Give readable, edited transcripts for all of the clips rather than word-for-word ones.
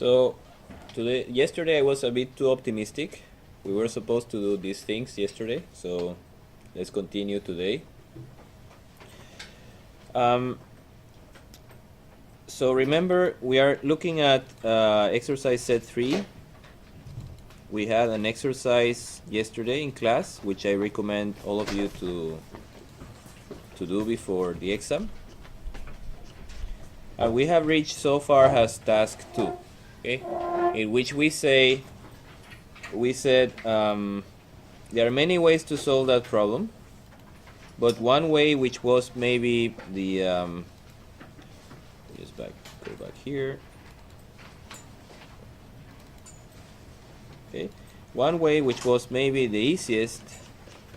So yesterday I was a bit too optimistic. We were supposed to do these things yesterday, so let's continue today. So remember, we are looking at exercise set 3. We had an exercise yesterday in class, which I recommend all of you to do before the exam. And we have reached so far as task 2, okay, in which we said there are many ways to solve that problem, but one way, which was maybe the go back here. Okay, one way, which was maybe the easiest,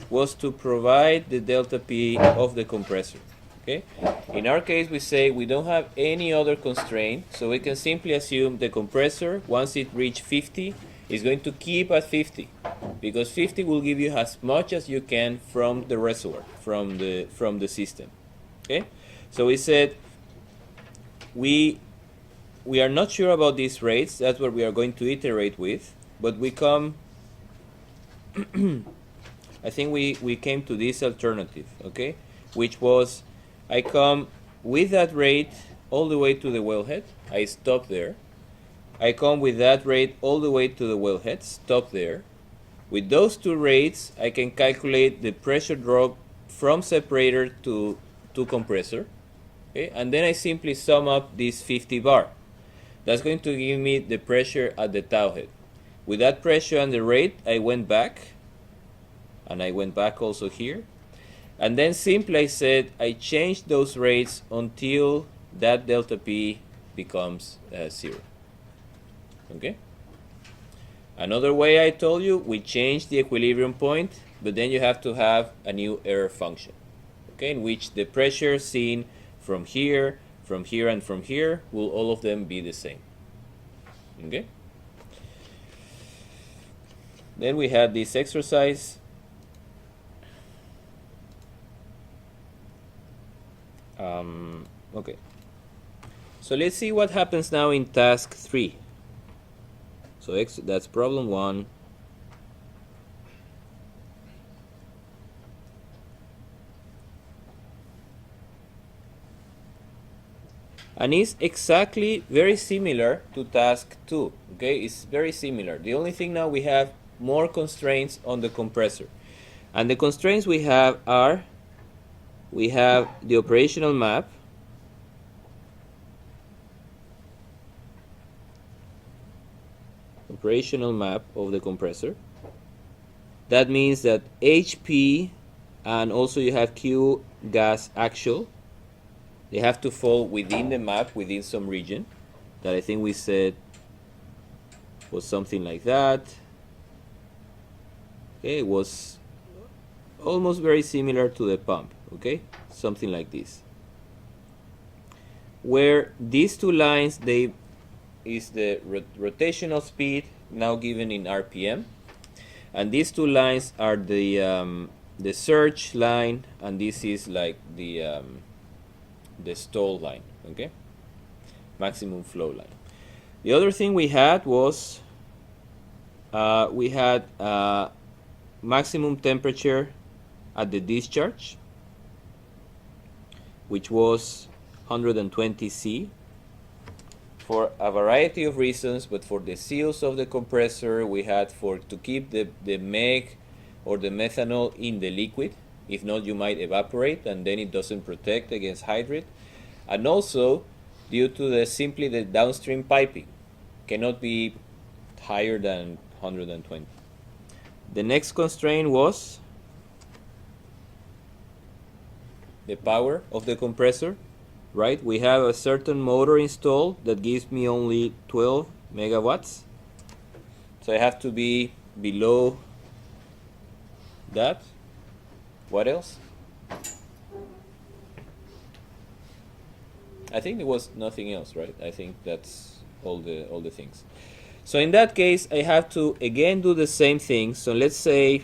was to provide the delta P of the compressor. Okay, in our case we say we don't have any other constraint, so we can simply assume the compressor, once it reaches 50, is going to keep at 50, because 50 will give you as much as you can from the reservoir, from the system. Okay, so we said we are not sure about these rates. That's what we are going to iterate with, but we come I think we came to this alternative, okay, which was I come with that rate all the way to the wellhead, I stop there. I come with that rate all the way to the wellhead, stop there. With those two rates, I can calculate the pressure drop from separator to compressor, okay, and then I simply sum up this 50 bar. That's going to give me the pressure at the tow head. With that pressure and the rate, I went back, and I went back also here, and then simply I said I changed those rates until that delta P becomes 0. Okay. Another way I told you, we changed the equilibrium point, but then you have to have a new error function, okay, in which the pressure seen from here, and from here will all of them be the same. Okay. Then we had this exercise. Okay. So let's see what happens now in task 3. So that's problem 1. And it's exactly very similar to task 2. Okay, it's very similar. The only thing now, we have more constraints on the compressor. And the constraints we have are, we have the operational map, of the compressor. That means that HP, and also you have Q gas actual, they have to fall within the map, within some region that I think we said was something like that. Okay, it was almost very similar to the pump, okay, something like this, where these two lines, they is the rotational speed, now given in RPM, and these two lines are the surge line, and this is like the stall line, okay, maximum flow line. The other thing we had was we had maximum temperature at the discharge, which was 120 C, for a variety of reasons, but for the seals of the compressor, we had to keep the MEG or the methanol in the liquid. If not, you might evaporate, and then it doesn't protect against hydrate. And also, due to simply the downstream piping, cannot be higher than 120. The next constraint was the power of the compressor, right? We have a certain motor installed that gives me only 12 megawatts. So I have to be below that. What else? I think there was nothing else, right? I think that's all the things. So in that case, I have to again do the same thing. So let's say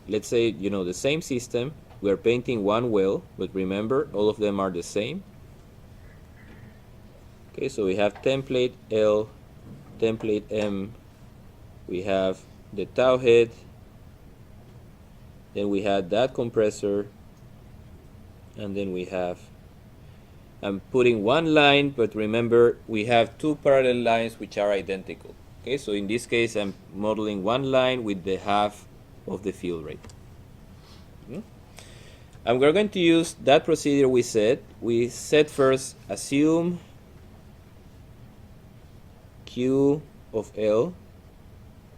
the same system. We are painting one well, but remember, all of them are the same. Okay, so we have template L template M, we have the tow head, then we had that compressor, and then we have, I'm putting one line, but remember we have two parallel lines which are identical. Okay, so in this case I'm modeling one line with the half of the field rate. And we're going to use that procedure we said. We said first, assume Q of L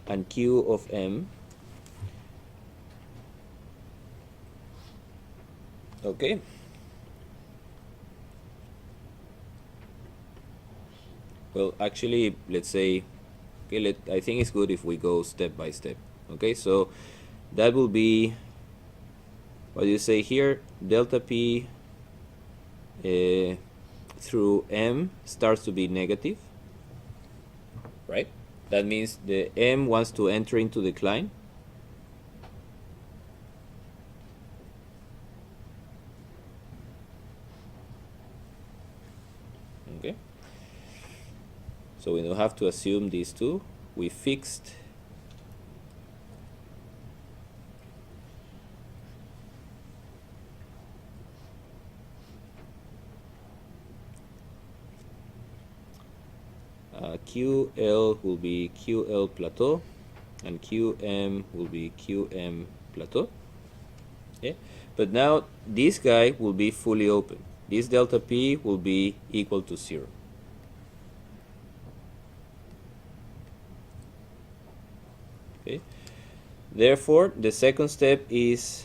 and Q of M. Okay. Well, actually, let's say, okay, I think it's good if we go step by step. Okay, so that will be, what do you say here? Delta P through M starts to be negative, right? That means the M wants to enter into decline. Okay. So we don't have to assume these two. We fixed QL will be QL plateau and QM will be QM plateau. Okay? But now this guy will be fully open. This delta P will be equal to 0. Okay? Therefore, the second step is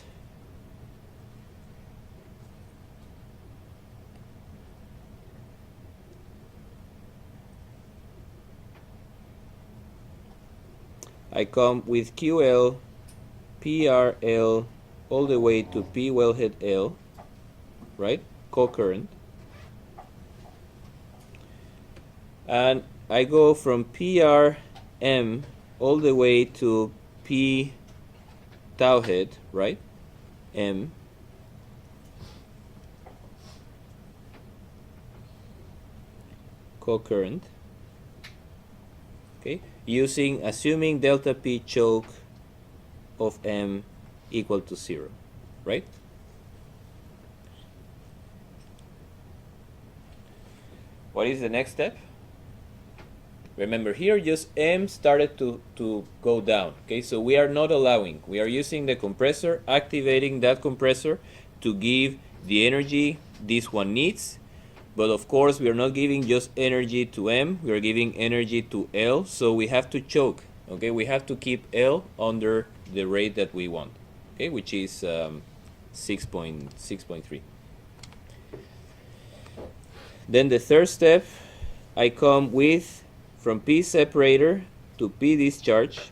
I come with QL, PRL, all the way to P wellhead L, right? Co-current. And I go from PRM all the way to P tow head, right? M. Co-current. Okay, assuming delta P choke of M equal to 0, right? What is the next step? Remember here, just M started to go down. Okay, so we are not allowing. We are using the compressor, activating that compressor to give the energy this one needs. But of course, we are not giving just energy to M, we are giving energy to L, so we have to choke. Okay, we have to keep L under the rate that we want, okay, which is 6.3. Then the third step, I come with, from P separator to P discharge,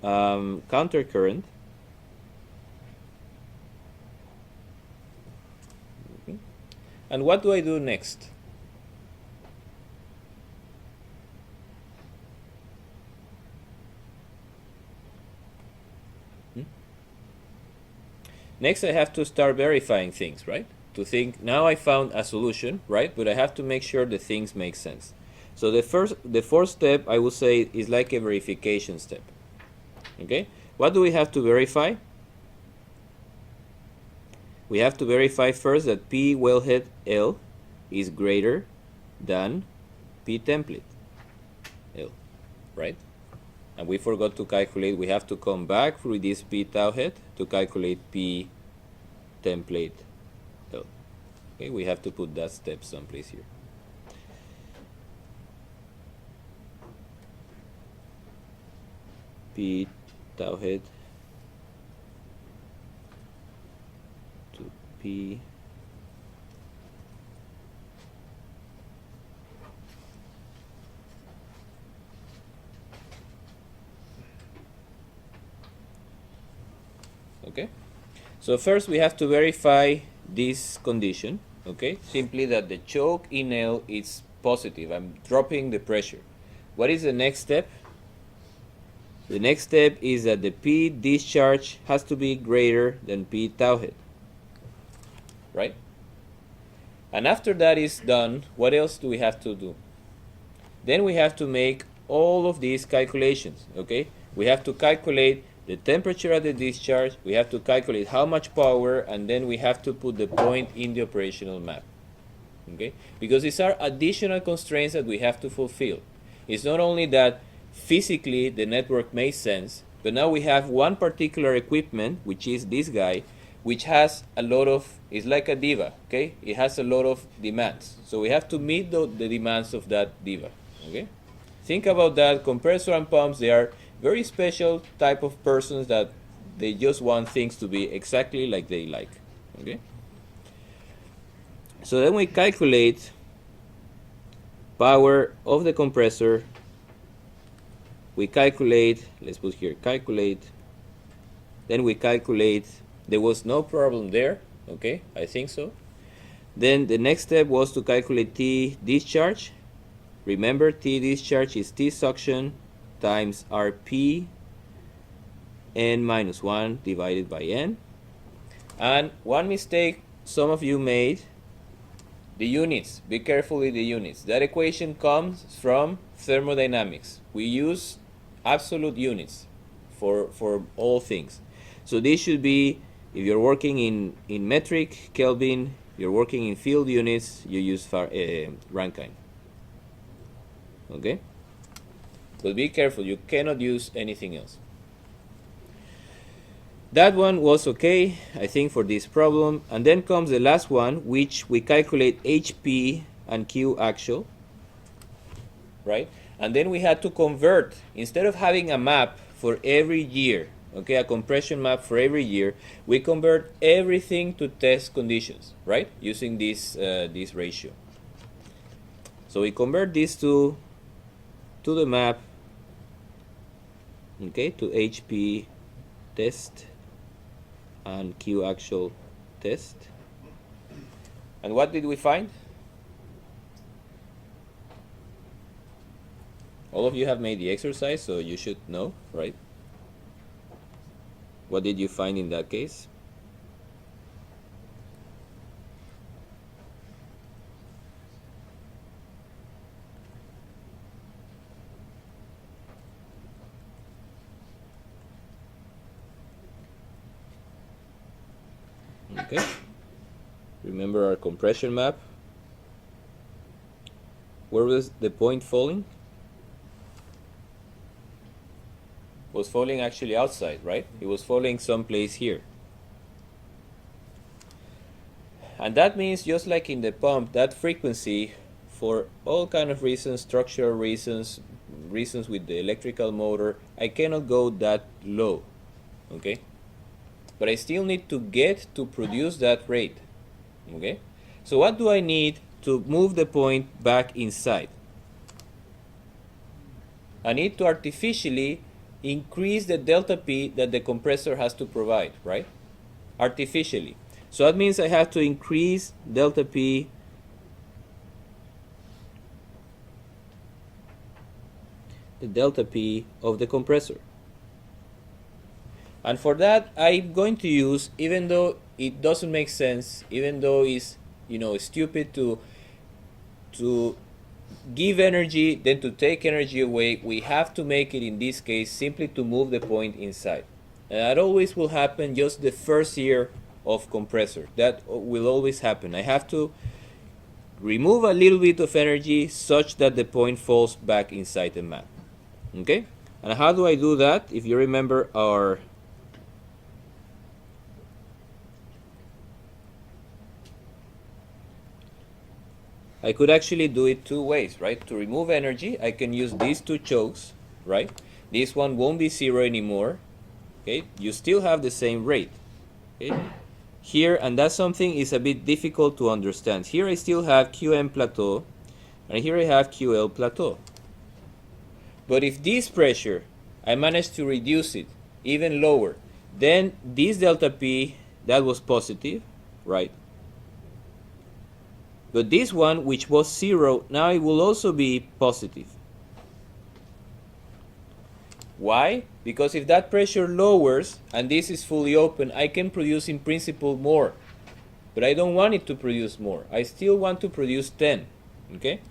counter current. And what do I do next? Next, I have to start verifying things, right? To think, now I found a solution, right? But I have to make sure the things make sense. So the fourth step, I would say, is like a verification step. Okay? What do we have to verify? We have to verify first that P wellhead L is greater than P template L, right? And we forgot to calculate, we have to come back through this P tow head to calculate P template L. Okay, we have to put that step someplace here. P tow head to P okay. So first we have to verify this condition, okay? Simply that the choke in L is positive. I'm dropping the pressure. What is the next step? The next step is that the P discharge has to be greater than P tow head, right? And after that is done, what else do we have to do? Then we have to make all of these calculations, okay? We have to calculate the temperature at the discharge, we have to calculate how much power, and then we have to put the point in the operational map, okay? Because these are additional constraints that we have to fulfill. It's not only that physically the network makes sense, but now we have one particular equipment, which is this guy, which has a lot of, it's like a diva, okay? It has a lot of demands. So we have to meet the demands of that diva, okay? Think about that. Compressor and pumps, they are very special type of persons that they just want things to be exactly like they like, okay? So then we calculate power of the compressor. We calculate, let's put here, calculate. Then we calculate, there was no problem there, okay? I think so. Then the next step was to calculate T discharge. Remember, T discharge is T suction times RP n minus 1 divided by n. And one mistake some of you made, the units. Be careful with the units. That equation comes from thermodynamics. We use absolute units for all things. So this should be, if you're working in metric Kelvin, you're working in field units, you use Rankine. Okay? But be careful, you cannot use anything else. That one was okay, I think, for this problem. And then comes the last one, which we calculate HP and Q actual, right? And then we had to convert, instead of having a map for every year, okay, a compression map for every year, we convert everything to test conditions, right? Using this ratio. So we convert these two to the map, okay, to HP test and Q actual test. And what did we find? All of you have made the exercise, so you should know, right? What did you find in that case? Okay. Remember our compression map? Where was the point falling? Was falling actually outside, right? It was falling someplace here. And that means, just like in the pump, that frequency, for all kind of reasons, structural reasons, reasons with the electrical motor, I cannot go that low, okay? But I still need to get to produce that rate, okay? So what do I need to move the point back inside? I need to artificially increase the delta P that the compressor has to provide, right? Artificially. So that means I have to increase delta P the delta P of the compressor. And for that, I'm going to use, even though it doesn't make sense, even though it's, you know, stupid to give energy, then to take energy away, we have to make it, in this case, simply to move the point inside. And that always will happen just the first year of compressor. That will always happen. I have to remove a little bit of energy such that the point falls back inside the map. Okay? And how do I do that? If you remember our I could actually do it two ways, right? To remove energy, I can use these two chokes, right? This one won't be zero anymore, okay? You still have the same rate, okay? Here, and that's something is a bit difficult to understand. Here I still have QM plateau, and here I have QL plateau. But if this pressure, I managed to reduce it even lower, then this delta P, that was positive, right? But this one, which was zero, now it will also be positive. Why? Because if that pressure lowers and this is fully open, I can produce in principle more. but I don't want it to produce more. I still want to produce 10. Okay?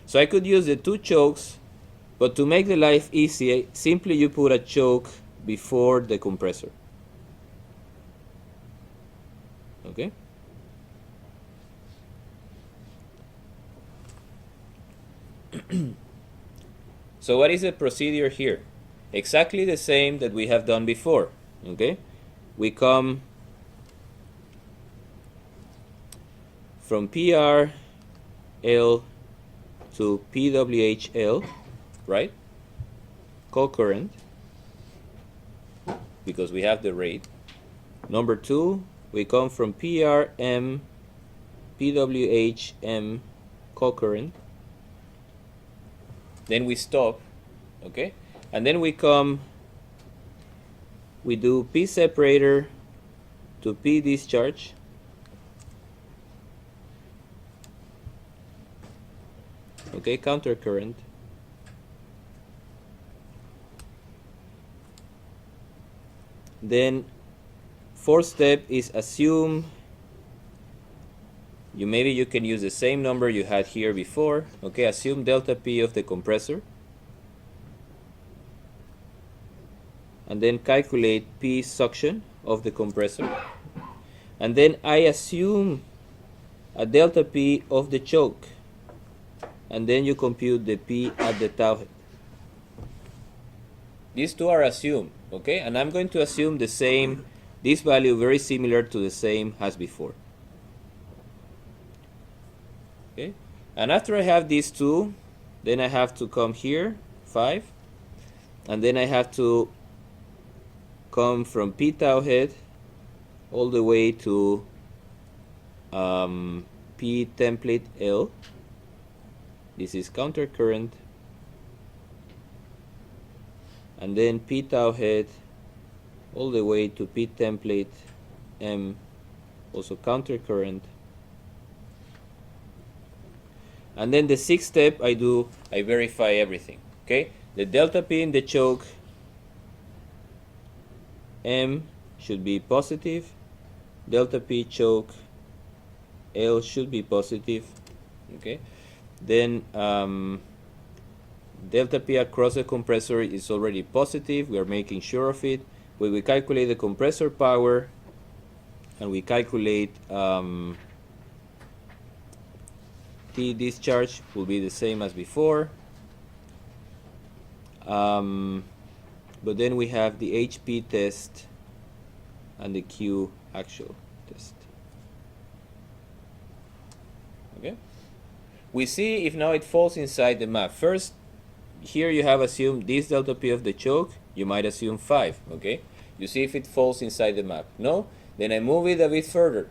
So I could use the 2 chokes, but to make the life easy, simply you put a choke before the compressor. Okay? So what is the procedure here? Exactly the same that we have done before. Okay? We come from PRL to PWHL, right? Co-current, because we have the rate. Number 2, we come from PRM, PWHM, co-current. Then we stop, okay? And then we do P separator to P discharge. Okay, counter current. Then 4th step is assume. Maybe you can use the same number you had here before. Okay, assume delta P of the compressor. And then calculate P suction of the compressor. And then I assume a delta P of the choke. And then you compute the P at the tow head. These two are assumed, okay? And I'm going to assume the same, this value very similar to the same as before. Okay? And after I have these two, then I have to come here, 5. And then I have to come from P tow head all the way to P template L. This is counter current. And then P tow head all the way to P template M, also counter current. And then the 6th step I verify everything. Okay? The delta P in the choke M should be positive. Delta P choke L should be positive. Okay? Then delta P across the compressor is already positive. We are making sure of it. When we calculate the compressor power and we calculate T discharge will be the same as before. But then we have the HP test and the Q actual test. Okay? We see if now it falls inside the map. First, here you have assumed this delta P of the choke. You might assume 5. Okay? You see if it falls inside the map. No? Then I move it a bit further,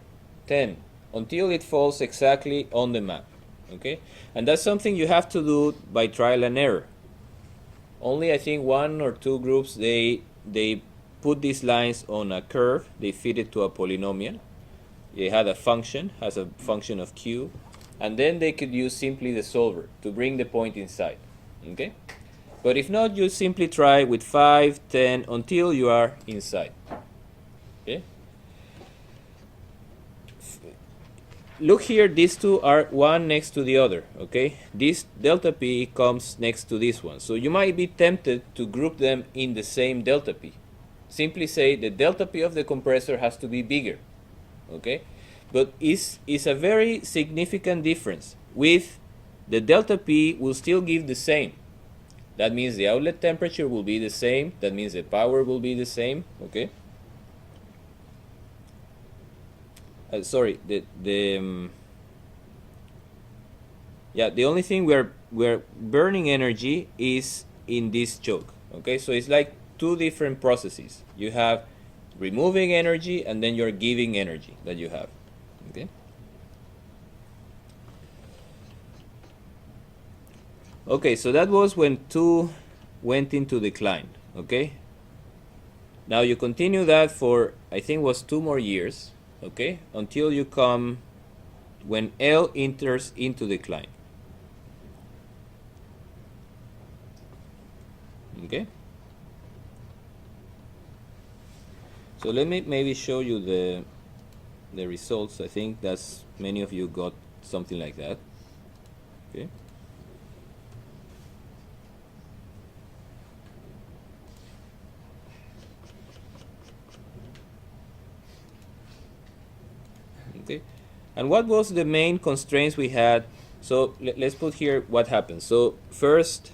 10, until it falls exactly on the map. Okay? And that's something you have to do by trial and error. Only I think 1 or 2 groups they put these lines on a curve. They fit it to a polynomial. They had a function, has a function of Q, and then they could use simply the solver to bring the point inside. Okay? But if not, you simply try with 5, 10 until you are inside. Okay? Look here, these two are one next to the other, okay? This delta P comes next to this one. So you might be tempted to group them in the same delta P. Simply say the delta P of the compressor has to be bigger, okay? But it's a very significant difference. With the delta P will still give the same. That means the outlet temperature will be the same. That means the power will be the same, okay? Sorry, the only thing we're burning energy is in this choke. Okay, so it's like 2 different processes. You have removing energy and then you're giving energy that you have. Okay. Okay, so that was when 2 went into decline. Okay. Now you continue that for I think was 2 more years. Okay, until you come when L enters into decline. Okay. So let me maybe show you the results. I think that's many of you got something like that. Okay. Okay. And what was the main constraints we had? So let's put here what happens. So first,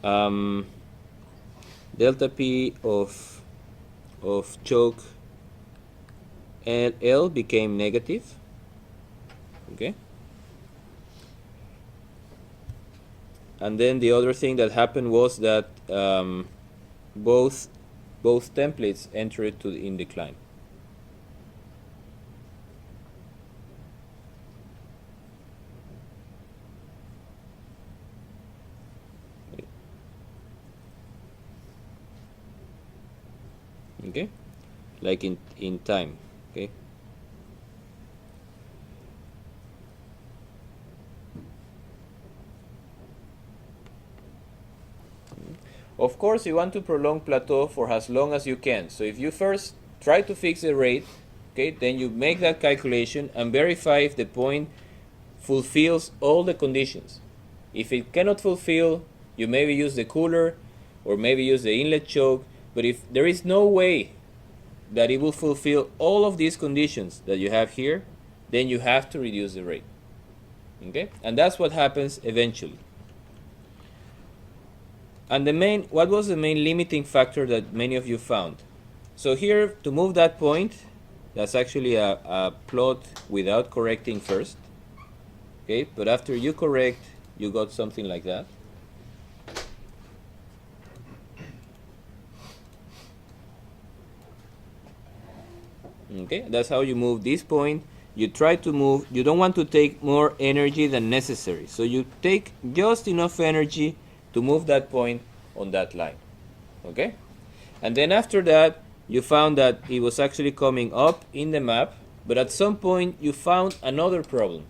delta P of choke and L became negative. Okay. And then the other thing that happened was that both templates entered in decline. Okay, like in time. Okay. Of course, you want to prolong plateau for as long as you can. So if you first try to fix the rate, okay, then you make that calculation and verify if the point fulfills all the conditions. If it cannot fulfill, you maybe use the cooler or maybe use the inlet choke. But if there is no way that it will fulfill all of these conditions that you have here, then you have to reduce the rate. Okay? And that's what happens eventually. And what was the main limiting factor that many of you found? So here, to move that point, that's actually a plot without correcting first. Okay, but after you correct, you got something like that. Okay, that's how you move this point. You try to move, you don't want to take more energy than necessary. So you take just enough energy to move that point on that line. Okay? And then after that, you found that it was actually coming up in the map, but at some point you found another problem.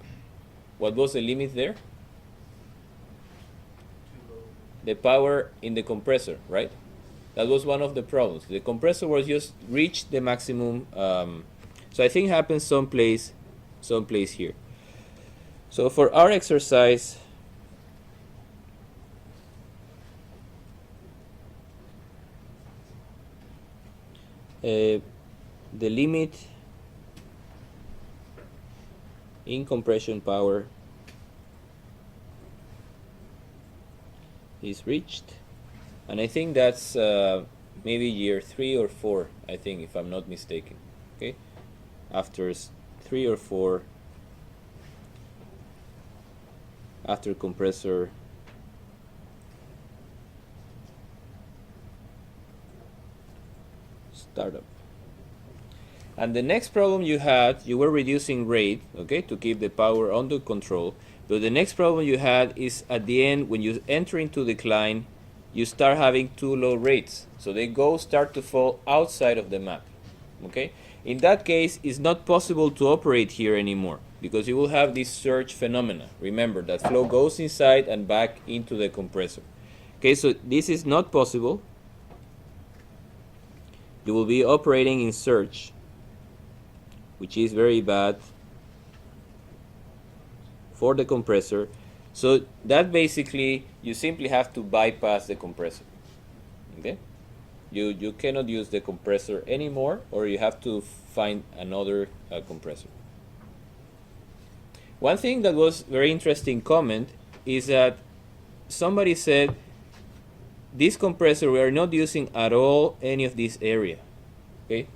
What was the limit there? The power in the compressor, right? That was one of the problems. The compressor was just reached the maximum. So I think it happens someplace here. So for our exercise, the limit in compression power is reached, and I think that's maybe year 3 or 4, I think, if I'm not mistaken. Okay, after 3 or 4, after compressor startup. And the next problem you had, you were reducing rate, okay, to keep the power under control. But the next problem you had is at the end, when you enter into decline, you start having too low rates. So they start to fall outside of the map. Okay? In that case, it's not possible to operate here anymore because you will have this surge phenomena. Remember, that flow goes inside and back into the compressor. Okay, so this is not possible. You will be operating in surge, which is very bad for the compressor. So that basically, you simply have to bypass the compressor. Okay? You cannot use the compressor anymore, or you have to find another compressor. One thing that was very interesting comment is that somebody said, this compressor, we are not using at all any of this area. Okay?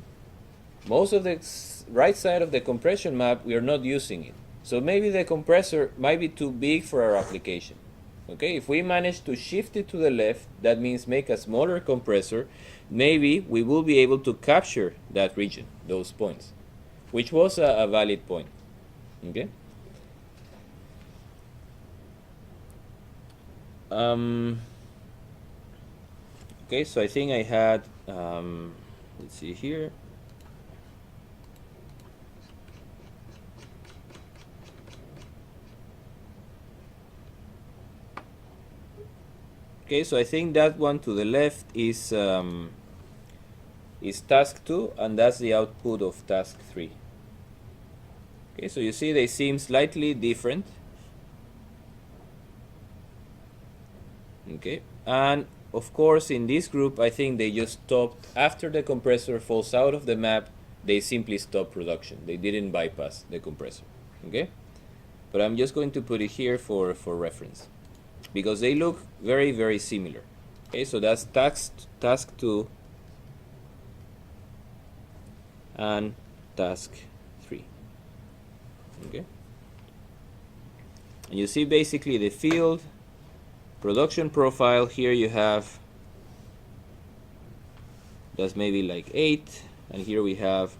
Most of the right side of the compression map, we are not using it. So maybe the compressor might be too big for our application. Okay, if we manage to shift it to the left, that means make a smaller compressor, maybe we will be able to capture that region, those points, which was a valid point. Okay. Okay, so I think I had, let's see here. Okay, so I think that one to the left is is task 2, and that's the output of task 3. Okay, so you see they seem slightly different. Okay, and of course in this group I think they just stopped after the compressor falls out of the map. They simply stop production. They didn't bypass the compressor. Okay, but I'm just going to put it here for reference because they look very, very similar. Okay, so that's task 2 and task 3. Okay, and you see basically the field production profile. Here you have, that's maybe like 8, and here we have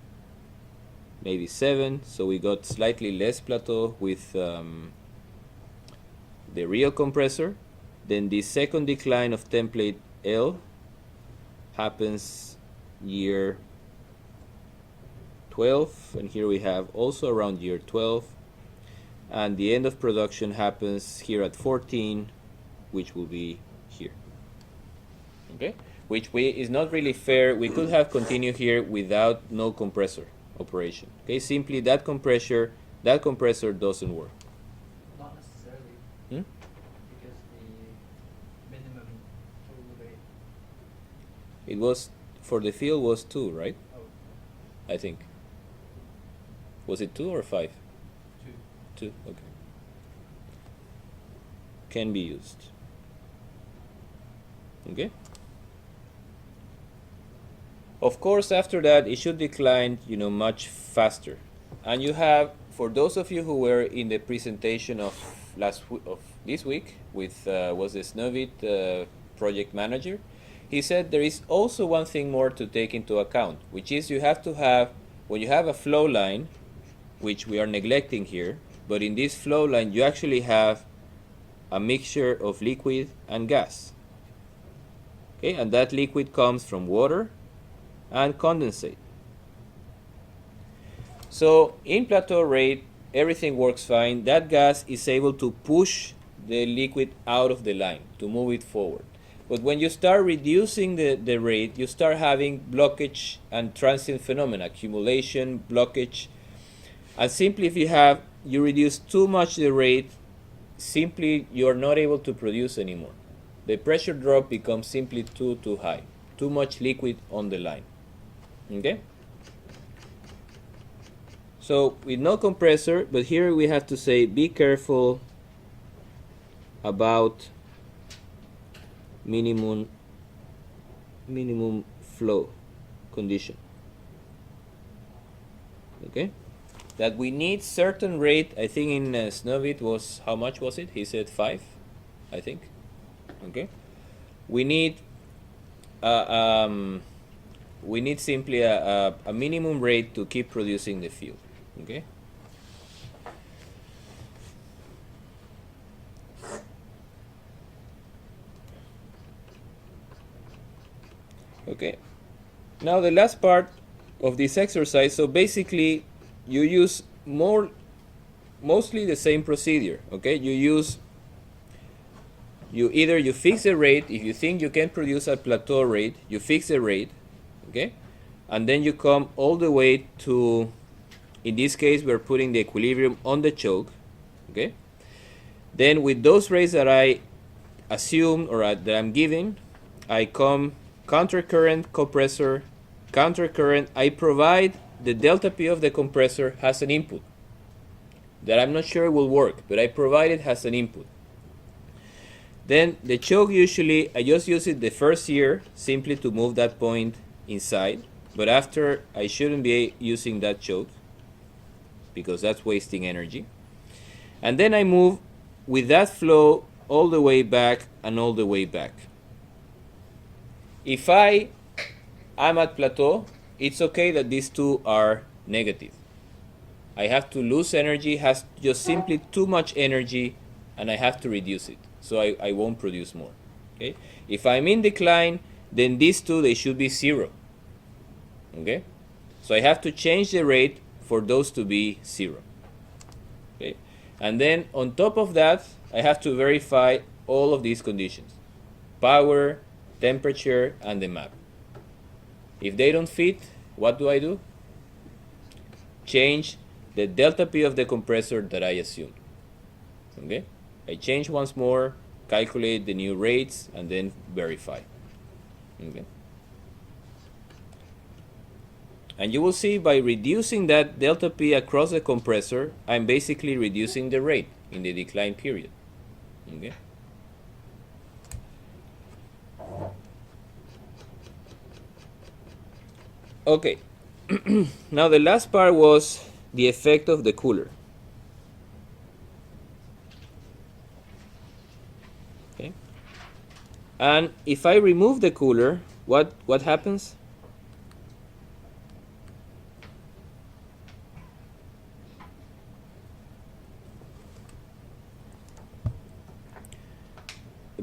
maybe 7, so we got slightly less plateau with the real compressor. Then the second decline of template L happens year 12, and here we have also around year 12, and the end of production happens here at 14, which will be here. Okay, which is not really fair. We could have continued here without no compressor operation. Okay, simply that compressor doesn't work. Not necessarily. Because the minimum total rate. It was for the field was 2, right? Oh. I think. Was it 2 or 5? 2. 2. Okay. Can be used. Okay. Of course, after that, it should decline, much faster. And you have, for those of you who were in the presentation of this week with was the Snowbit project manager, he said there is also one thing more to take into account, which is you have to have, when you have a flow line, which we are neglecting here, but in this flow line you actually have a mixture of liquid and gas. Okay, and that liquid comes from water and condensate. So in plateau rate, everything works fine. That gas is able to push the liquid out of the line to move it forward. But when you start reducing the rate, you start having blockage and transient phenomena, accumulation, blockage. And simply if you reduce too much the rate, simply you are not able to produce anymore. The pressure drop becomes simply too high, too much liquid on the line. Okay? So with no compressor, but here we have to say be careful about minimum flow condition. Okay? That we need certain rate. I think in Snowbit was, how much was it? He said 5, I think. Okay, we need simply a minimum rate to keep producing the field. Okay. Okay. Now the last part of this exercise. So basically, you use mostly the same procedure. Okay, you fix the rate. If you think you can produce at plateau rate, you fix the rate, okay, and then you come all the way to, in this case we're putting the equilibrium on the choke, okay. Then with those rates that I assume or that I'm giving, I come countercurrent compressor, countercurrent. I provide the delta P of the compressor has an input that I'm not sure will work, but I provide it as an input. Then the choke, usually I just use it the first year simply to move that point inside, but after I shouldn't be using that choke because that's wasting energy. And then I move with that flow all the way back and all the way back. If I am at plateau, it's okay that these two are negative. I have to lose energy, has just simply too much energy, and I have to reduce it. So I won't produce more. Okay. If I'm in decline, then these two, they should be 0. Okay. So I have to change the rate for those to be 0. Okay. And then on top of that, I have to verify all of these conditions: power, temperature, and the map. If they don't fit, what do? Change the delta P of the compressor that I assumed. Okay? I change once more, calculate the new rates, and then verify. Okay? And you will see by reducing that delta P across the compressor, I'm basically reducing the rate in the decline period. Okay? Okay. Now the last part was the effect of the cooler. Okay. And if I remove the cooler, what happens?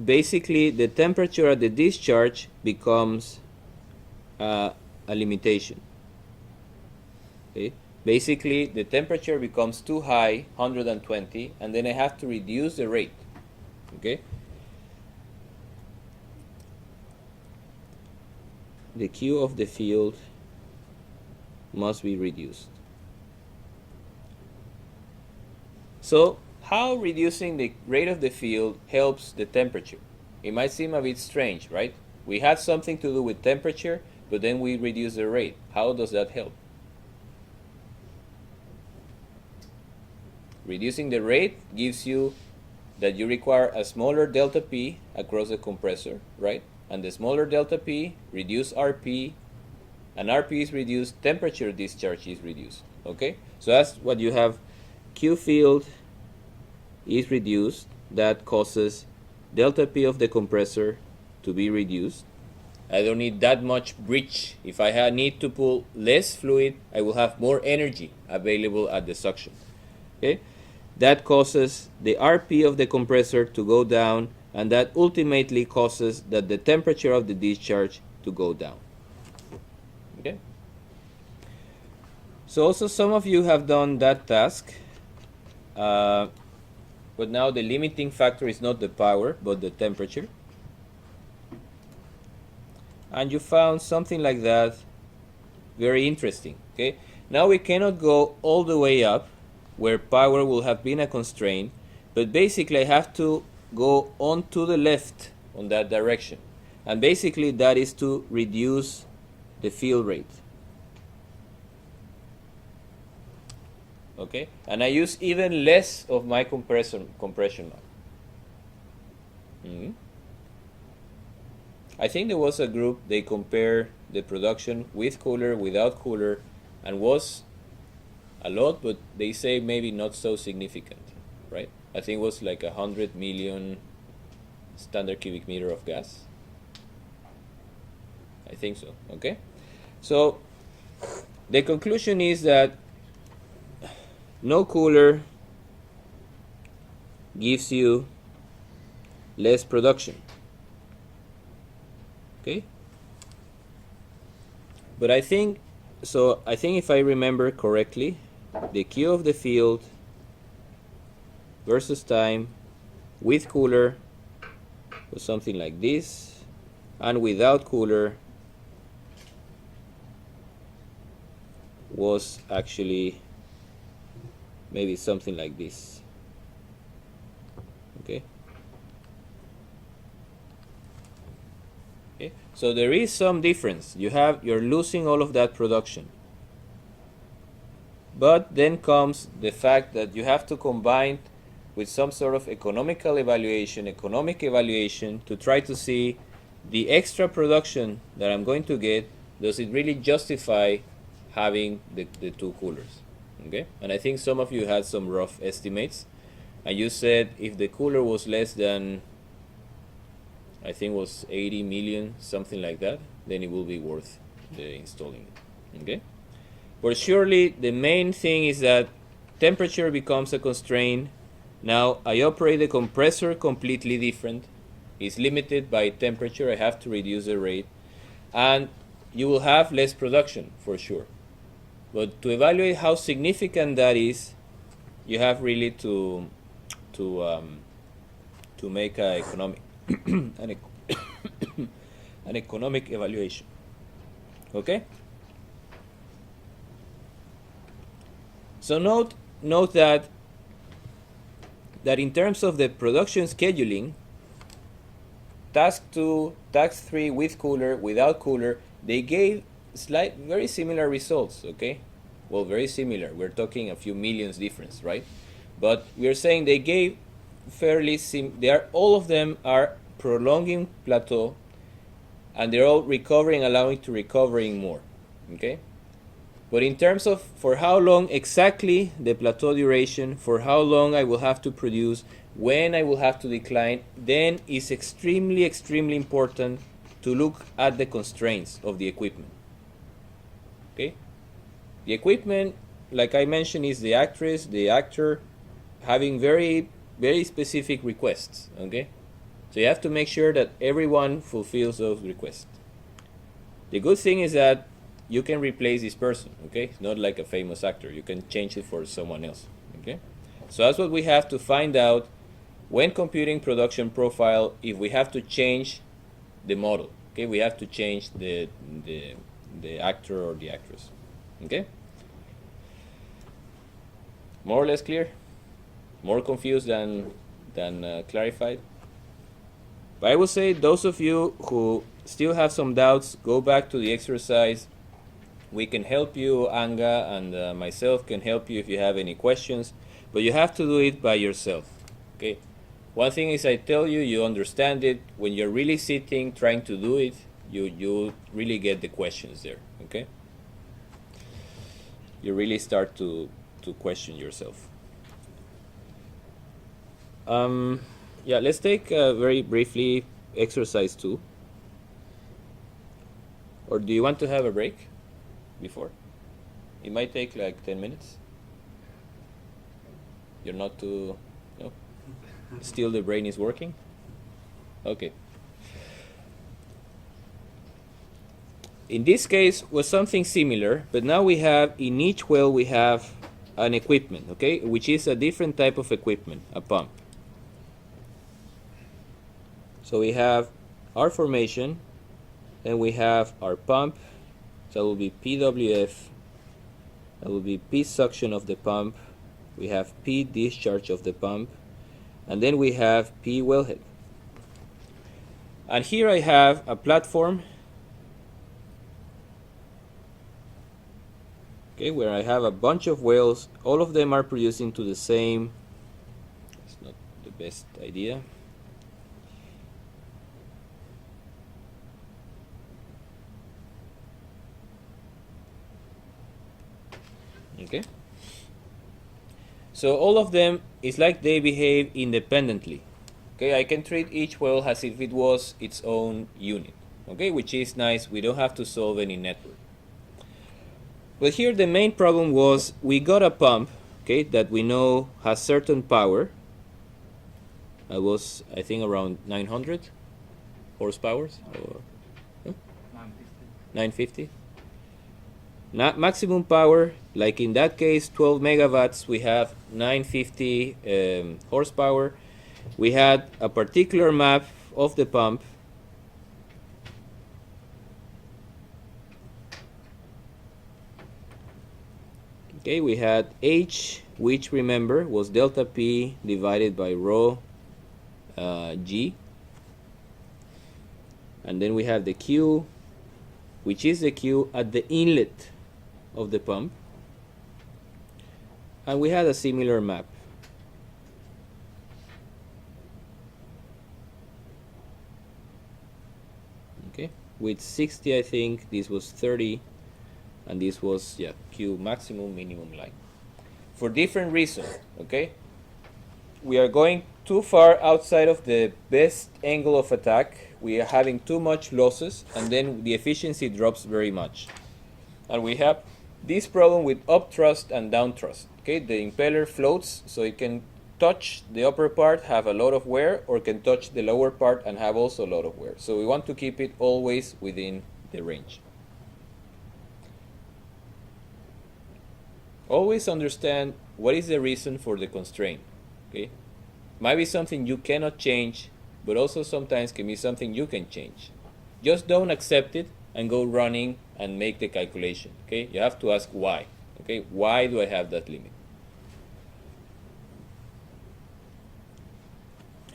Basically, the temperature at the discharge becomes a limitation. Okay? Basically, the temperature becomes too high, 120, and then I have to reduce the rate. Okay? The Q of the field must be reduced. So, how reducing the rate of the field helps the temperature? It might seem a bit strange, right? We had something to do with temperature, but then we reduce the rate. How does that help? Reducing the rate gives you that you require a smaller delta P across the compressor, right? And the smaller delta P reduce RP, and RP is reduced, temperature discharge is reduced. Okay? So that's what you have. Q field is reduced. That causes delta P of the compressor to be reduced. I don't need that much bridge. If I need to pull less fluid, I will have more energy available at the suction. Okay? That causes the RP of the compressor to go down, and that ultimately causes that the temperature of the discharge to go down. Okay? So also some of you have done that task, but now the limiting factor is not the power, but the temperature. And you found something like that very interesting. Okay? Now we cannot go all the way up where power will have been a constraint, but basically I have to go on to the left on that direction. And basically that is to reduce the field rate. Okay? And I use even less of my compression now. I think there was a group, they compare the production with cooler, without cooler, and was a lot, but they say maybe not so significant, right? I think it was like 100 million standard cubic meter of gas. I think so, okay? So the conclusion is that no cooler gives you less production. Okay? But I think if I remember correctly, the Q of the field versus time with cooler was something like this, and without cooler was actually maybe something like this. Okay? Okay? So there is some difference. You're losing all of that production. But then comes the fact that you have to combine with some sort of economic evaluation to try to see the extra production that I'm going to get, does it really justify having the two coolers? Okay? And I think some of you had some rough estimates, and you said if the cooler was less than, I think it was 80 million, something like that, then it will be worth installing it. Okay? But surely the main thing is that temperature becomes a constraint. Now I operate the compressor completely different. It's limited by temperature. I have to reduce the rate, and you will have less production for sure. But to evaluate how significant that is, you have really to make an economic an economic evaluation. Okay? So note that in terms of the production scheduling, task 2, task 3 with cooler, without cooler, they gave very similar results, okay? Well, very similar. We're talking a few millions difference, right? But we're saying they gave fairly all of them are prolonging plateau, and they're all allowing to recovering more, okay? But in terms of for how long exactly the plateau duration, for how long I will have to produce, when I will have to decline, then it's extremely, extremely important to look at the constraints of the equipment. Okay? The equipment, like I mentioned, is the actress, the actor, having very, very specific requests. Okay? So you have to make sure that everyone fulfills those requests. The good thing is that you can replace this person, okay? It's not like a famous actor. You can change it for someone else, okay? So that's what we have to find out when computing production profile, if we have to change the model, okay? We have to change the actor or the actress, okay? More or less clear? More confused than clarified? But I will say those of you who still have some doubts, go back to the exercise. We can help you, Anga and myself can help you if you have any questions, but you have to do it by yourself, okay? One thing is I tell you, you understand it. When you're really sitting, trying to do it, you really get the questions there, okay? You really start to question yourself. Yeah, let's take very briefly exercise 2. Or do you want to have a break before? It might take like 10 minutes. You're not too, no? Still the brain is working? Okay. In this case was something similar, but now we have, in each well we have an equipment, okay? Which is a different type of equipment, a pump. So we have our formation, and we have our pump. So that will be PWF, that will be P suction of the pump, we have P discharge of the pump, and then we have P wellhead. And here I have a platform, okay, where I have a bunch of wells. All of them are producing to the same. It's not the best idea. Okay. So all of them is like they behave independently. Okay, I can treat each well as if it was its own unit. Okay, which is nice. We don't have to solve any network. But here the main problem was we got a pump, okay, that we know has certain power. It was, I think, around 900 horsepower or 950. Not maximum power, like in that case 12 megawatts, we have 950 horsepower. We had a particular map of the pump. Okay, we had H, which remember was delta P divided by rho G. And then we have the Q, which is the Q at the inlet of the pump. And we had a similar map. Okay, with 60, I think this was 30, and this was, yeah, Q maximum, minimum line. For different reasons, okay? We are going too far outside of the best angle of attack. We are having too much losses, and then the efficiency drops very much. And we have this problem with up thrust and down thrust. Okay, the impeller floats, so it can touch the upper part, have a lot of wear, or can touch the lower part and have also a lot of wear. So we want to keep it always within the range. Always understand what is the reason for the constraint. Okay, might be something you cannot change, but also sometimes can be something you can change. Just don't accept it and go running and make the calculation. Okay, you have to ask why. Okay, why do I have that limit?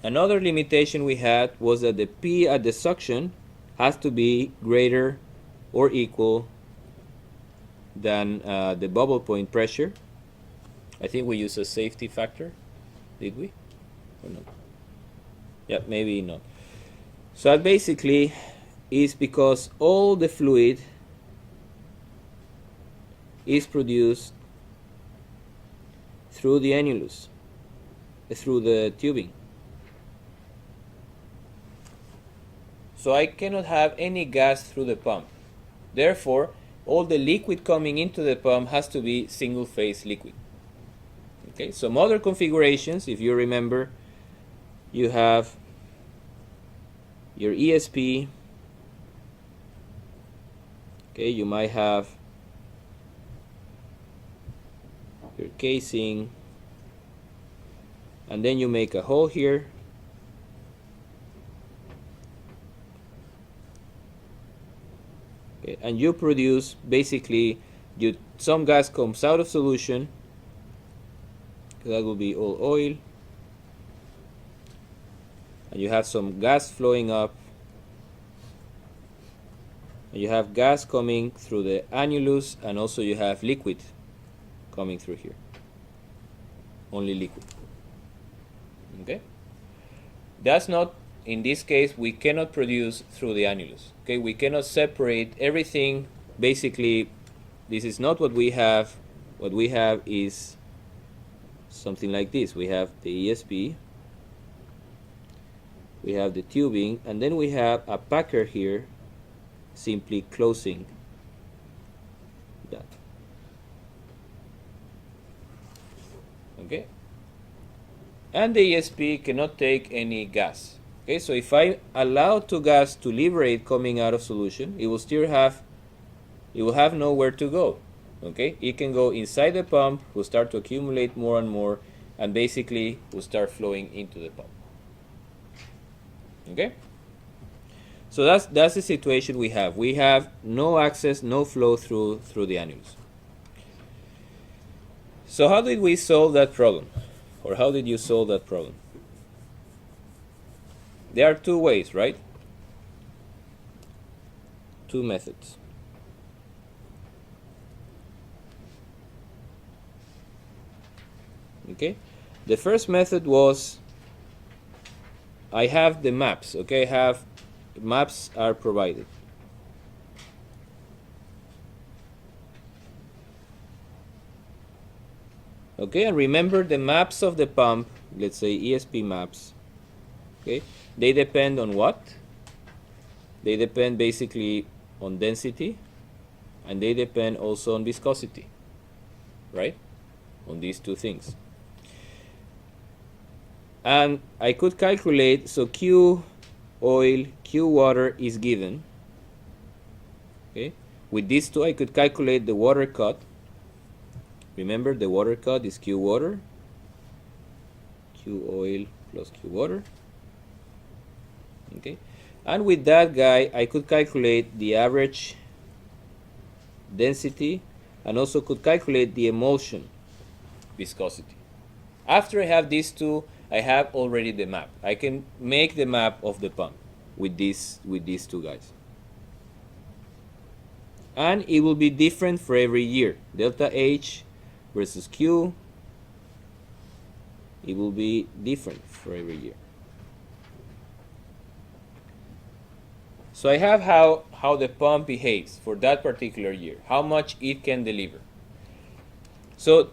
Another limitation we had was that the P at the suction has to be greater or equal than the bubble point pressure. I think we use a safety factor, did we? Or not? Yeah, maybe not. So that basically is because all the fluid is produced through the annulus, through the tubing. So I cannot have any gas through the pump. Therefore, all the liquid coming into the pump has to be single phase liquid. Okay, some other configurations, if you remember, you have your ESP. Okay, you might have your casing, and then you make a hole here. Okay, and you produce basically some gas comes out of solution. That will be all oil, and you have some gas flowing up, and you have gas coming through the annulus, and also you have liquid coming through here, only liquid. Okay, that's not, in this case we cannot produce through the annulus. Okay, we cannot separate everything. Basically, this is not what we have. What we have is something like this. We have the ESP, we have the tubing, and then we have a packer here simply closing that. Okay, and the ESP cannot take any gas. Okay, so if I allow two gas to liberate coming out of solution, it will still have, it will have nowhere to go. Okay, it can go inside the pump, will start to accumulate more and more, and basically will start flowing into the pump. Okay, so that's the situation we have. We have no access, no flow through the annulus. So how did we solve that problem, or how did you solve that problem? There are two ways, right? Two methods. Okay, the first method was, I have the maps. Okay, maps are provided. Okay, and remember the maps of the pump, let's say ESP maps. Okay, they depend on what? They depend basically on density, and they depend also on viscosity, right? On these two things. And I could calculate, so Q oil, Q water is given. Okay, with these two I could calculate the water cut. Remember, the water cut is Q water, Q oil plus Q water. Okay, and with that guy I could calculate the average density, and also could calculate the emulsion viscosity. After I have these two, I have already the map. I can make the map of the pump with these two guys, and it will be different for every year. Delta H versus Q, it will be different for every year. So I have how the pump behaves for that particular year, how much it can deliver. So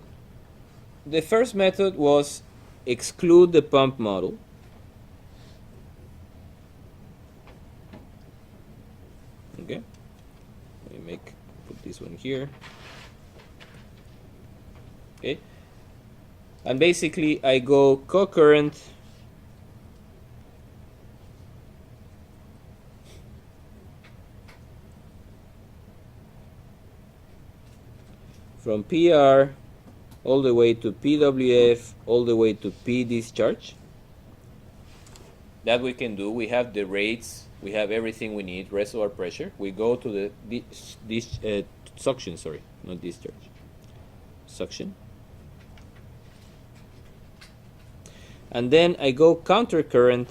the first method was exclude the pump model. Okay, let me put this one here. Okay, and basically I go co-current from PR all the way to PWF, all the way to P discharge. That we can do. We have the rates We have everything we need, reservoir pressure. We go to the suction, sorry, not discharge. Suction. And then I go counter current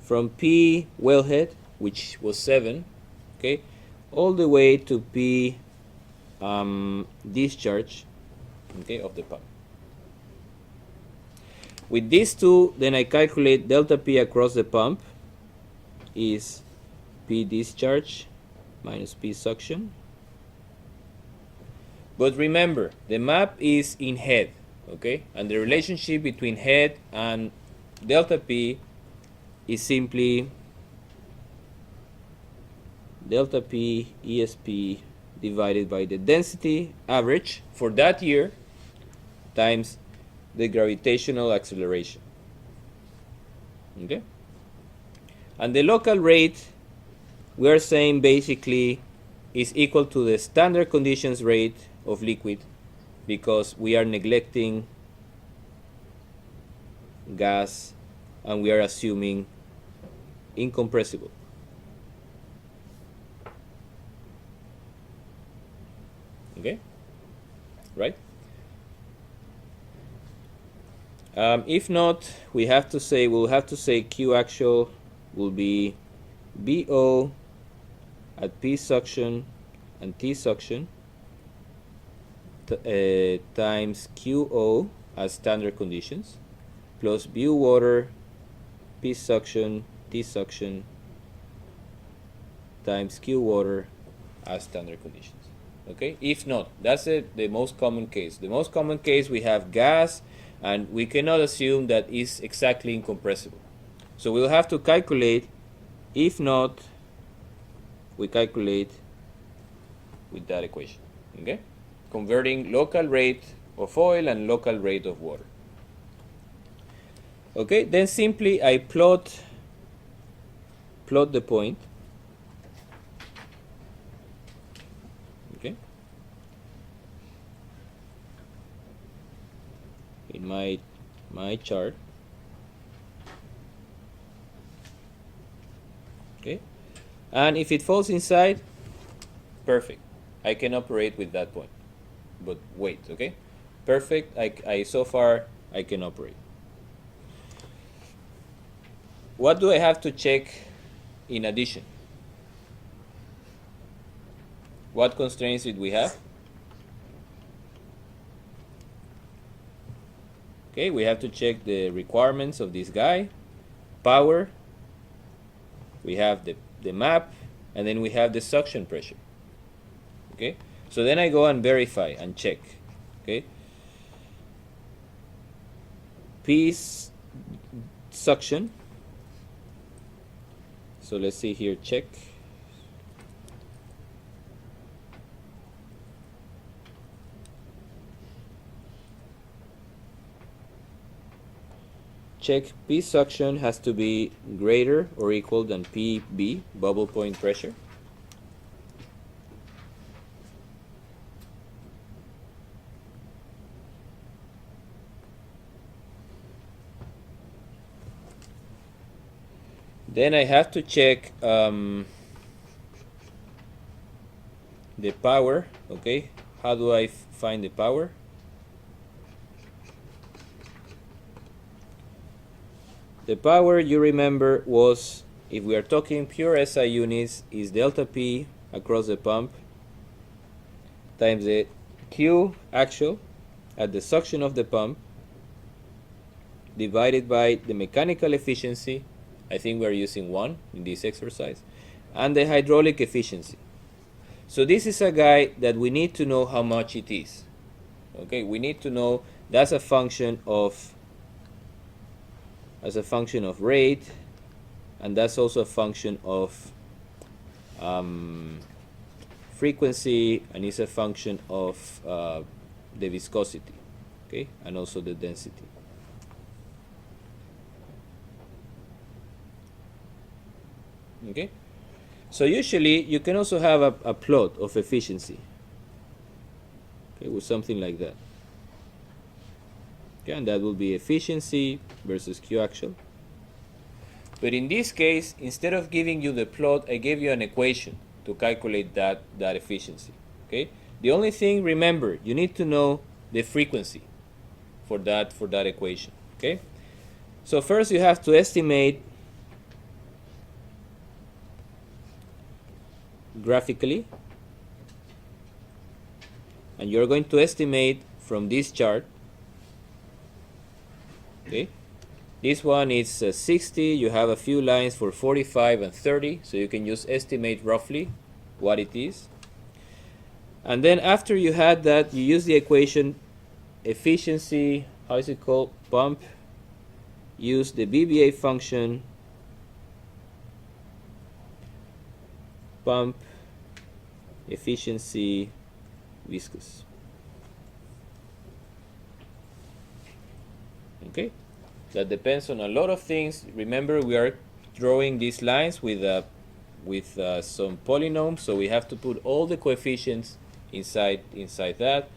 from P wellhead, which was 7, okay, all the way to P discharge, okay, of the pump. With these two, then I calculate delta P across the pump is P discharge minus P suction. But remember, the map is in head, okay? And the relationship between head and delta P is simply delta P ESP divided by the density average for that year times the gravitational acceleration. Okay? And the local rate, we are saying basically is equal to the standard conditions rate of liquid, because we are neglecting gas and we are assuming incompressible. Okay? Right? If not, we'll have to say Q actual will be BO at P suction and T suction times QO as standard conditions plus BU water P suction T suction times Q water as standard conditions. Okay, if not, that's the most common case. The most common case, we have gas and we cannot assume that it's exactly incompressible. So we'll have to calculate. If not, we calculate with that equation. Okay, converting local rate of oil and local rate of water. Okay, then simply I plot the point. Okay, in my chart. Okay, and if it falls inside, perfect, I can operate with that point. But wait, okay, perfect, I so far I can operate. What do I have to check in addition? What constraints did we have? Okay, we have to check the requirements of this guy. Power, we have the map, and then we have the suction pressure. Okay, so then I go and verify and check. Okay, P suction. So let's see here, check. Check P suction has to be greater or equal than PB, bubble point pressure. Then I have to check the power. Okay, how do I find the power? The power, you remember, was, if we are talking pure SI units, is delta P across the pump times the Q actual at the suction of the pump divided by the mechanical efficiency. I think we're using 1 in this exercise, and the hydraulic efficiency. So this is a guy that we need to know how much it is. Okay, we need to know that's a function of rate, and that's also a function of frequency, and it's a function of the viscosity, okay, and also the density. Okay, so usually you can also have a plot of efficiency, okay, with something like that. Okay, and that will be efficiency versus Q actual. But in this case, instead of giving you the plot, I gave you an equation to calculate that efficiency. Okay. The only thing, remember, you need to know the frequency for that equation. Okay. So first you have to estimate graphically, and you're going to estimate from this chart. Okay. This one is 60. You have a few lines for 45 and 30, so you can just estimate roughly what it is. And then after you had that, you use the equation efficiency, how is it called? Pump. Use the BBA function, pump efficiency viscous. Okay, that depends on a lot of things. Remember, we are drawing these lines with some polynomials, so we have to put all the coefficients inside that.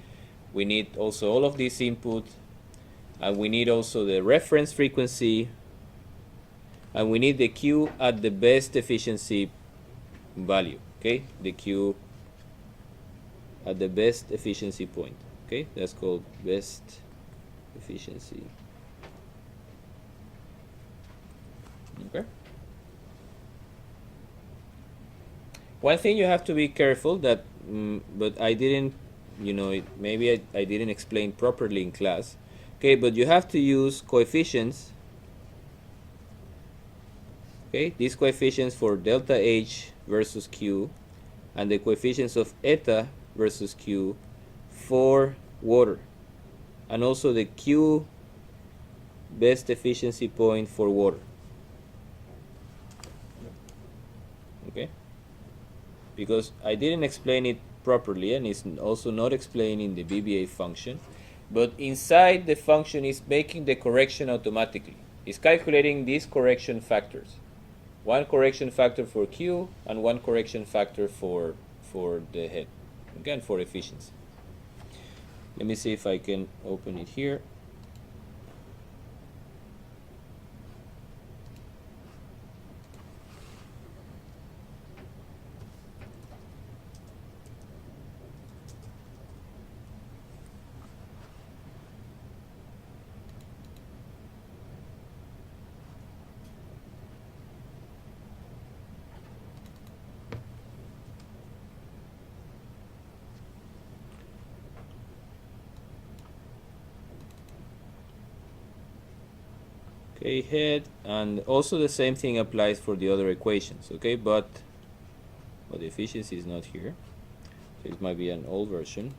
We need also all of this input, and we need also the reference frequency, and we need the Q at the best efficiency value. Okay, the Q at the best efficiency point. Okay, that's called best efficiency. Okay. One thing you have to be careful that, but I didn't, maybe I didn't explain properly in class. Okay, but you have to use coefficients. Okay, these coefficients for delta H versus Q, and the coefficients of eta versus Q for water, and also the Q best efficiency point for water. Okay, because I didn't explain it properly, and it's also not explained in the BBA function, but inside the function is making the correction automatically. It's calculating these correction factors, one correction factor for Q and one correction factor for the head, again for efficiency. Let me see if I can open it here. Okay, head, and also the same thing applies for the other equations. Okay, but the efficiency is not here, so it might be an old version.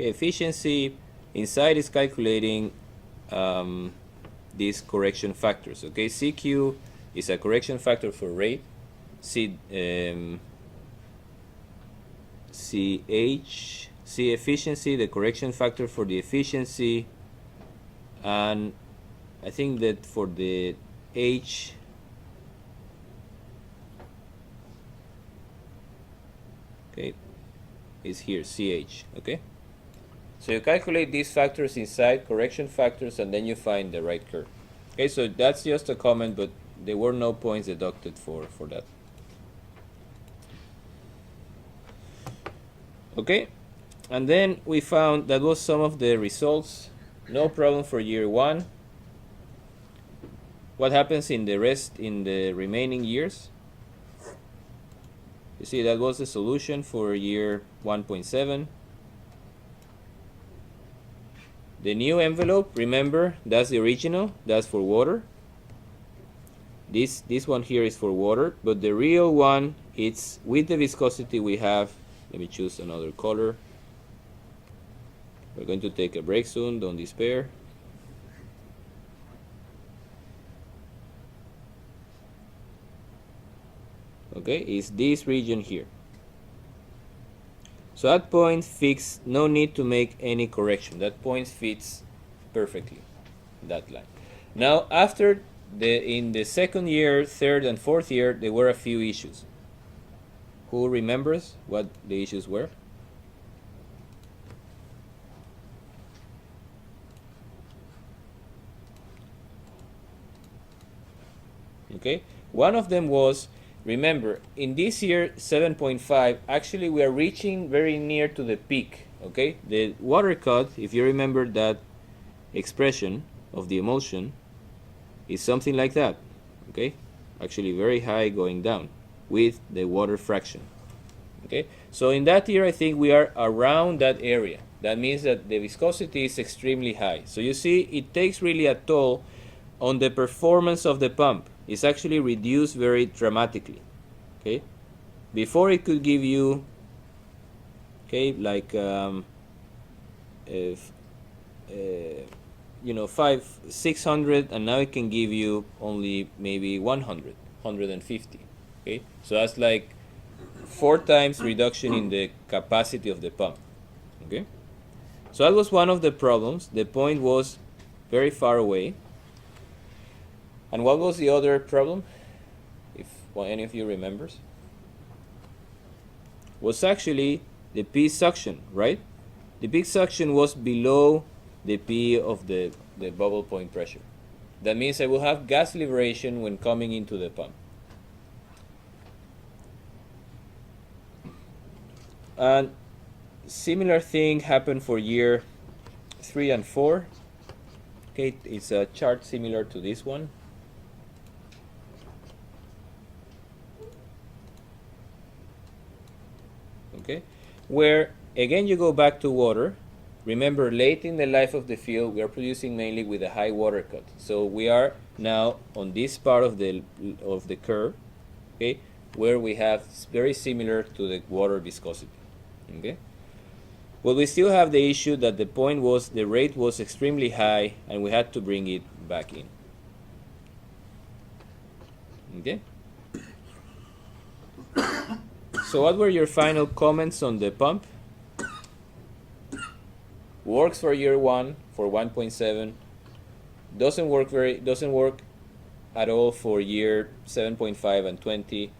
Okay, efficiency inside is calculating these correction factors. Okay, CQ is a correction factor for rate. C efficiency, the correction factor for the efficiency, and I think that for the H, okay, is here, CH. Okay. So you calculate these factors inside, correction factors, and then you find the right curve. Okay, so that's just a comment, but there were no points deducted for that. Okay, and then we found that was some of the results. No problem for year 1. What happens in the remaining years? You see, that was the solution for year 1.7. The new envelope, remember, that's the original, that's for water. This one here is for water, but the real one, it's with the viscosity we have. Let me choose another color. We're going to take a break soon, don't despair. Okay, it's this region here. So that point fits, no need to make any correction. That point fits perfectly, that line. Now, after in the second year, third and fourth year, there were a few issues. Who remembers what the issues were? Okay, one of them was, remember, in this year 7.5, actually we are reaching very near to the peak. Okay, the water cut, if you remember that expression of the emulsion, is something like that. Okay, actually very high going down with the water fraction. Okay, so in that year I think we are around that area. That means that the viscosity is extremely high. So you see, it takes really a toll on the performance of the pump. It's actually reduced very dramatically. Okay, before it could give you, okay, like if, you know, 600, and now it can give you only maybe 100, 150. Okay, so that's like 4 times reduction in the capacity of the pump. Okay, so that was one of the problems. The point was very far away. And what was the other problem, if any of you remembers? Was actually the P suction, right? The P suction was below the P of the bubble point pressure. That means I will have gas liberation when coming into the pump. And similar thing happened for year 3 and 4. Okay, it's a chart similar to this one. Okay, where again you go back to water. Remember, late in the life of the field, we are producing mainly with a high water cut. So we are now on this part of the curve, okay, where we have very similar to the water viscosity. Okay, well, we still have the issue that the point was, the rate was extremely high, and we had to bring it back in. Okay. So what were your final comments on the pump? Works for year 1 for 1.7. Doesn't work at all for year 7.5 and 20.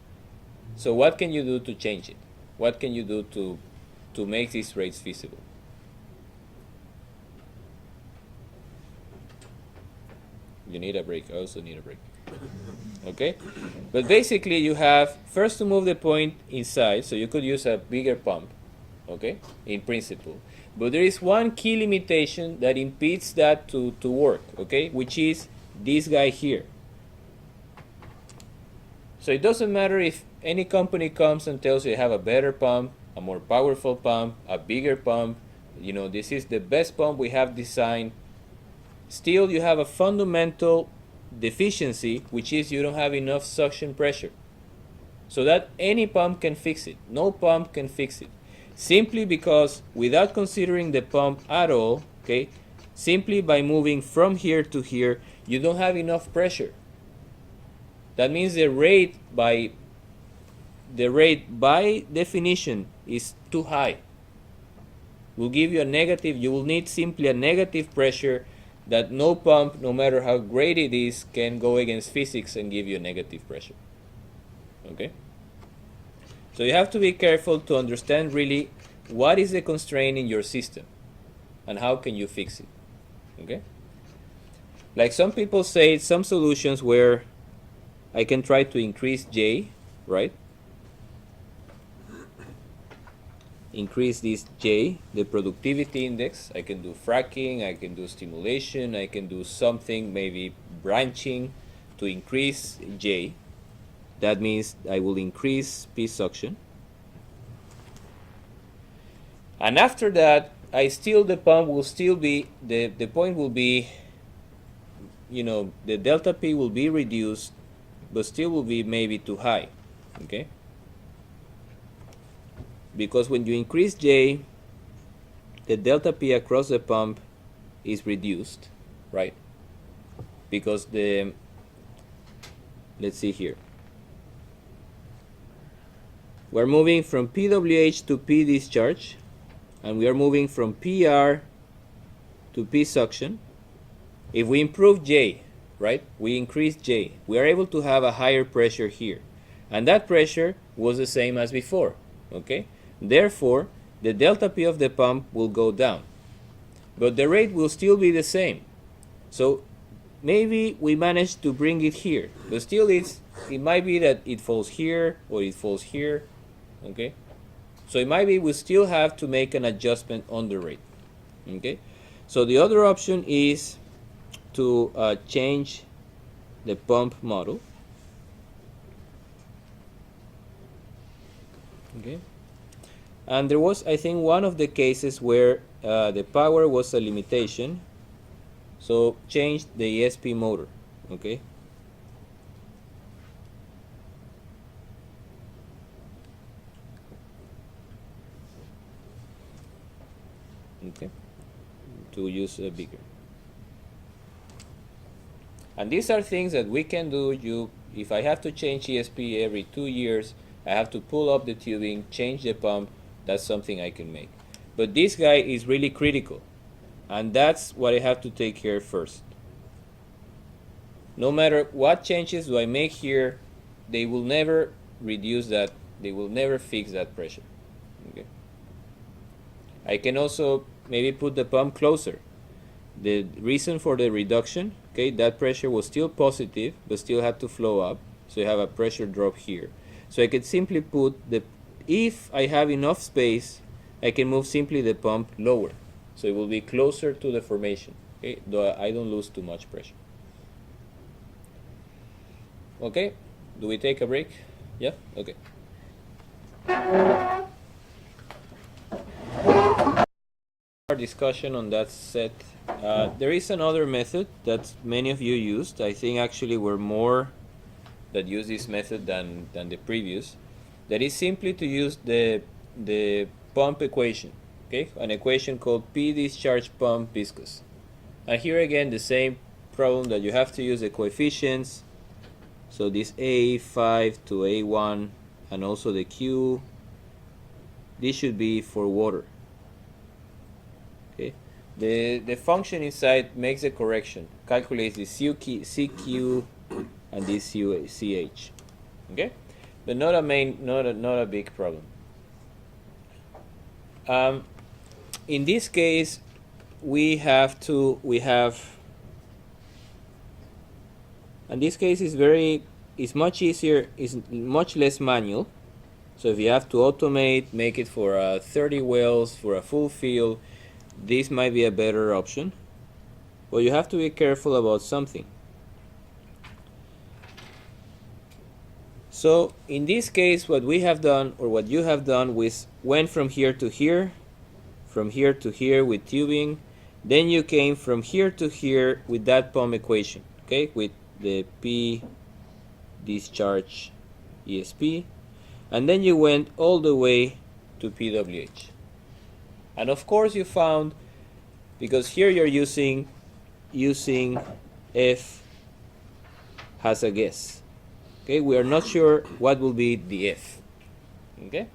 So what can you do to change it? What can you do to make these rates feasible? You need a break. I also need a break. Okay, but basically you have first to move the point inside, so you could use a bigger pump, okay, in principle, but there is one key limitation that impedes that to work, okay, which is this guy here. So it doesn't matter if any company comes and tells you have a better pump, a more powerful pump, a bigger pump, you know, this is the best pump we have designed, still you have a fundamental deficiency, which is you don't have enough suction pressure. So that any pump can fix it. No pump can fix it. Simply because, without considering the pump at all, okay, simply by moving from here to here, you don't have enough pressure. That means the rate by definition is too high. Will give you a negative, you will need simply a negative pressure that no pump, no matter how great it is, can go against physics and give you a negative pressure. Okay? So you have to be careful to understand really what is the constraint in your system and how can you fix it. Okay? Like some people say, some solutions where I can try to increase J, right? Increase this J, the productivity index. I can do fracking, I can do stimulation, I can do something, maybe branching to increase J. That means I will increase P suction. And after that, the pump will still be, the point will be, you know, the delta P will be reduced, but still will be maybe too high. Okay? Because when you increase J, the delta P across the pump is reduced, right? Because let's see here. We're moving from PWH to P discharge, and we are moving from PR to P suction. If we improve J, right, we increase J, we are able to have a higher pressure here. And that pressure was the same as before, okay? Therefore, the delta P of the pump will go down. But the rate will still be the same. So maybe we managed to bring it here. But still it might be that it falls here or it falls here, okay? So it might be we still have to make an adjustment on the rate, okay? So the other option is to change the pump model. Okay, and there was, I think, one of the cases where the power was a limitation, so change the ESP motor. Okay. Okay, to use a bigger. And these are things that we can do. If I have to change ESP every 2 years, I have to pull up the tubing, change the pump. That's something I can make. But this guy is really critical, and that's what I have to take care of first. No matter what changes do I make here, they will never reduce that. They will never fix that pressure. Okay. I can also maybe put the pump closer. The reason for the reduction, okay, that pressure was still positive, but still had to flow up. So you have a pressure drop here. So I could simply put if I have enough space, I can move simply the pump lower. So it will be closer to the formation, okay, though I don't lose too much pressure. Okay, do we take a break? Yeah, okay. Our discussion on that set. There is another method that many of you used. I think actually we're more that use this method than the previous. That is simply to use the pump equation, okay? An equation called P discharge pump viscous. And here again the same problem that you have to use the coefficients. So this A5 to A1 and also the Q. This should be for water. Okay. The function inside makes a correction, calculates the CQ and this CH. Okay, but not a big problem. In this case, and this case is much easier, is much less manual. So if you have to automate, make it for 30 wells for a full field, this might be a better option. But you have to be careful about something. So in this case, what we have done, or what you have done, went from here to here with tubing, then you came from here to here with that pump equation, okay, with the P discharge ESP, and then you went all the way to PWH. And of course you found, because here you're using F has a guess. Okay, we are not sure what will be the F. Okay,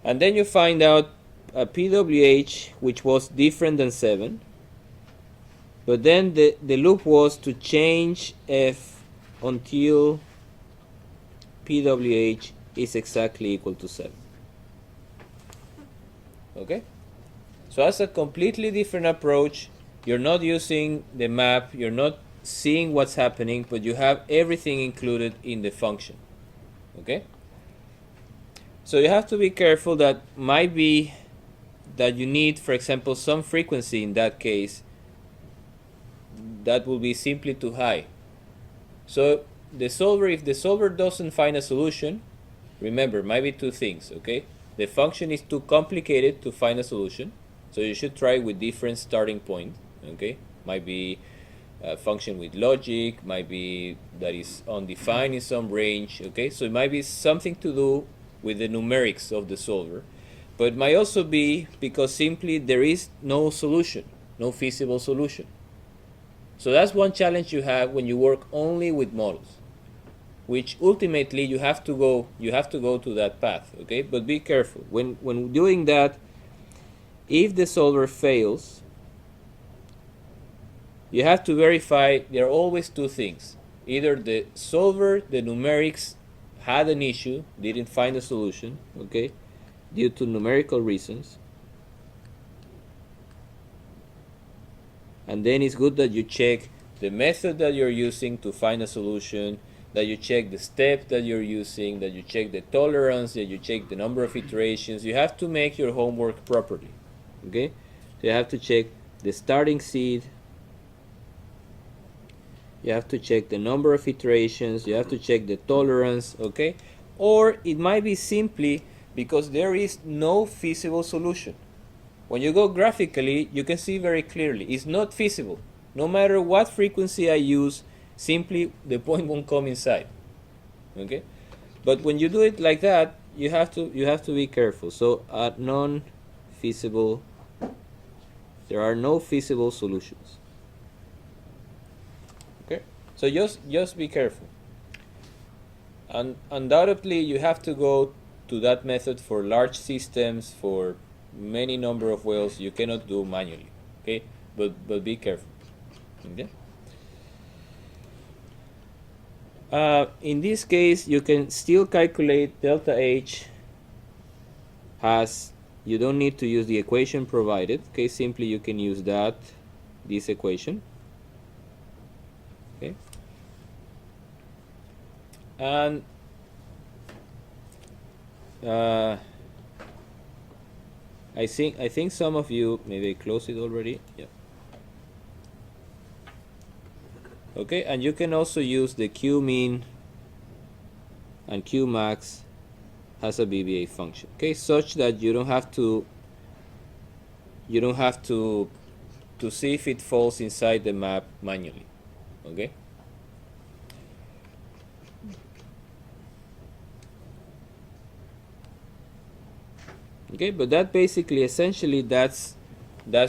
and then you find out a PWH which was different than 7, but then the loop was to change F until PWH is exactly equal to 7. Okay, so that's a completely different approach. You're not using the map, you're not seeing what's happening, but you have everything included in the function. Okay, so you have to be careful. That might be that you need, for example, some frequency. In that case, that will be simply too high. So the solver, if the solver doesn't find a solution, remember, might be two things. Okay, the function is too complicated to find a solution, so you should try with different starting point. Okay, might be a function with logic, might be that is undefined in some range. Okay, so it might be something to do with the numerics of the solver, but it might also be because simply there is no solution, no feasible solution. So that's one challenge you have when you work only with models. which ultimately you have to go to that path, okay? But be careful when doing that. If the solver fails, you have to verify. There are always two things: either the solver, the numerics, had an issue, didn't find a solution, okay, due to numerical reasons, and then it's good that you check the method that you're using to find a solution, that you check the step that you're using, that you check the tolerance, that you check the number of iterations. You have to make your homework properly, okay? So you have to check the starting seed, you have to check the number of iterations, you have to check the tolerance, okay? Or it might be simply because there is no feasible solution. When you go graphically, you can see very clearly it's not feasible. No matter what frequency I use, simply the point won't come inside. Okay? But when you do it like that, you have to be careful. So non-feasible, there are no feasible solutions. Okay? So just be careful. And undoubtedly you have to go to that method for large systems, for many number of wells. You cannot do manually. Okay? But be careful. Okay? In this case, you can still calculate delta H as you don't need to use the equation provided. Okay, simply you can use this equation. Okay, and I think some of you maybe close it already. Yeah. Okay, and you can also use the Q mean and Q max as a BBA function. Okay, such that you don't have to see if it falls inside the map manually. Okay. Okay, but that basically essentially that's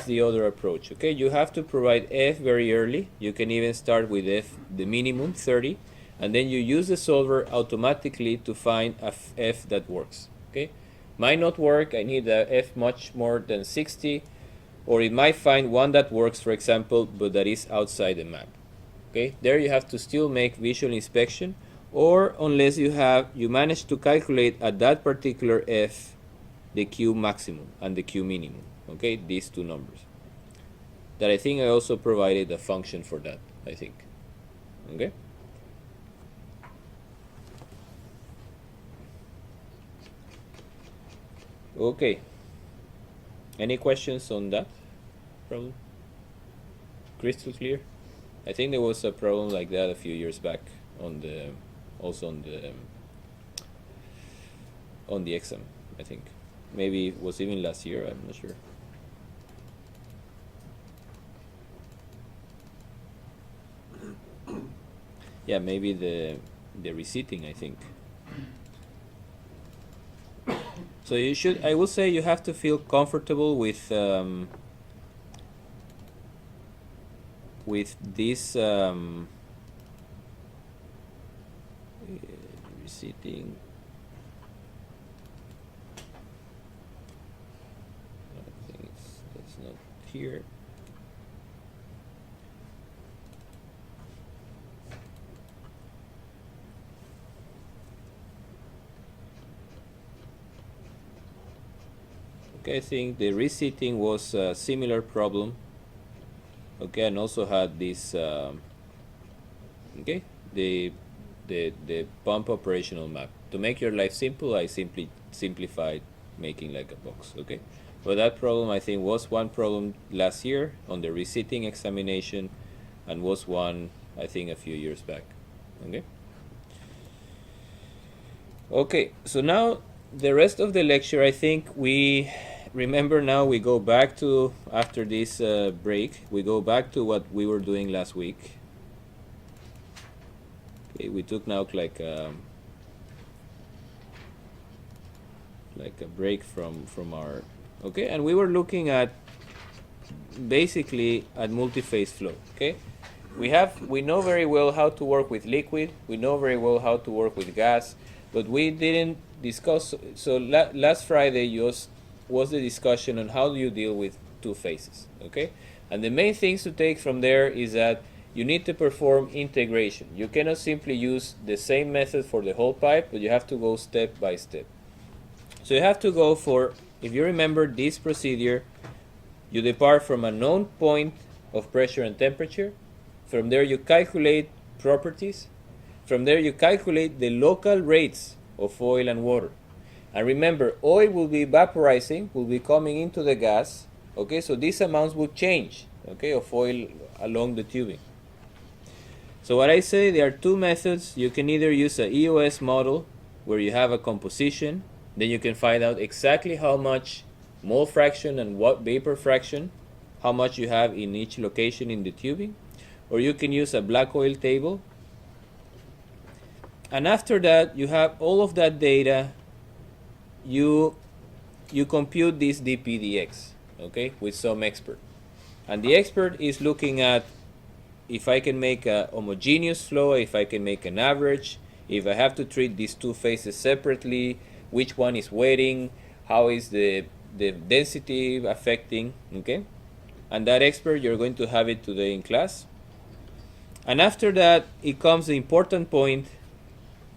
the other approach. Okay, you have to provide F very early. You can even start with F, the minimum 30, and then you use the solver automatically to find a F that works. Okay, might not work. I need a F much more than 60, or it might find one that works, for example, but that is outside the map. Okay, there you have to still make visual inspection, or unless you manage to calculate at that particular F the Q maximum and the Q minimum. Okay, these two numbers. That I think I also provided a function for that, I think. Okay. Okay. Any questions on that problem? Crystal clear? I think there was a problem like that a few years back on the exam, I think. Maybe it was even last year, I'm not sure. Yeah, maybe the reseating, I think. So I would say you have to feel comfortable with this reseating. I think that's not here. Okay, I think the reseating was a similar problem. Okay, and also had this okay, the pump operational map. To make your life simple, I simply simplified making like a box. Okay, but that problem I think was one problem last year on the reseating examination, and was one I think a few years back. Okay. Okay, so now the rest of the lecture, I think we remember now we go back to, after this break, we go back to what we were doing last week. Okay, we took now like a break from our, okay, and we were looking at basically at multi-phase flow. Okay, We know very well how to work with liquid. We know very well how to work with gas, but we didn't discuss. So last Friday was the discussion on how do you deal with two phases. Okay, and the main things to take from there is that you need to perform integration. You cannot simply use the same method for the whole pipe, but you have to go step by step. So you have to go for, if you remember this procedure, you depart from a known point of pressure and temperature. From there you calculate properties. From there you calculate the local rates of oil and water. And remember, oil will be vaporizing, will be coming into the gas. Okay, so these amounts will change, okay, of oil along the tubing. So what I say, there are two methods. You can either use a EOS model where you have a composition, then you can find out exactly how much mole fraction and what vapor fraction, how much you have in each location in the tubing. Or you can use a black oil table. And after that, you have all of that data. You compute this dpdx, okay, with some expert. And the expert is looking at if I can make a homogeneous flow, if I can make an average, if I have to treat these two phases separately, which one is wetting, how is the density affecting, okay? And that expert, you're going to have it today in class. And after that, it comes the important point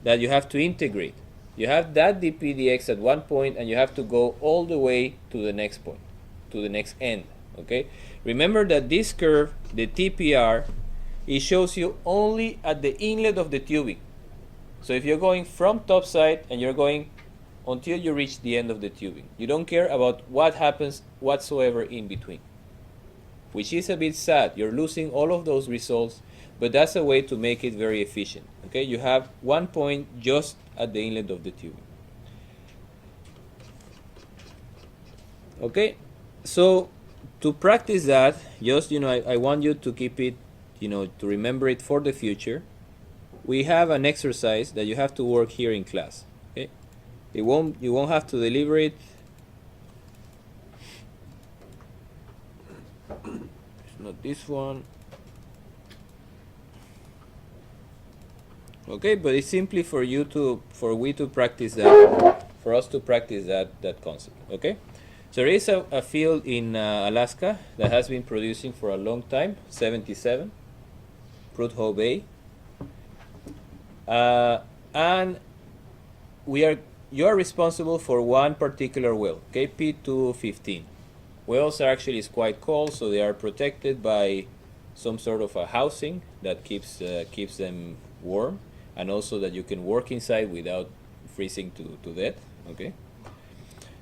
that you have to integrate. You have that dpdx at one point, and you have to go all the way to the next point, to the next end, okay? Remember that this curve, the TPR, it shows you only at the inlet of the tubing. So if you're going from top side and you're going until you reach the end of the tubing, you don't care about what happens whatsoever in between, which is a bit sad. You're losing all of those results, but that's a way to make it very efficient. Okay, you have one point just at the inlet of the tubing. Okay, so to practice that, just I want you to keep it, to remember it for the future. We have an exercise that you have to work here in class. Okay, you won't have to deliver it. It's not this one. Okay, but it's simply for we to practice that, for us to practice that concept. Okay, so there is a field in Alaska that has been producing for a long time, 77, Prudhoe Bay, and you are responsible for one particular well, okay, P215. Wells are actually quite cold, so they are protected by some sort of a housing that keeps them warm, and also that you can work inside without freezing to death. Okay,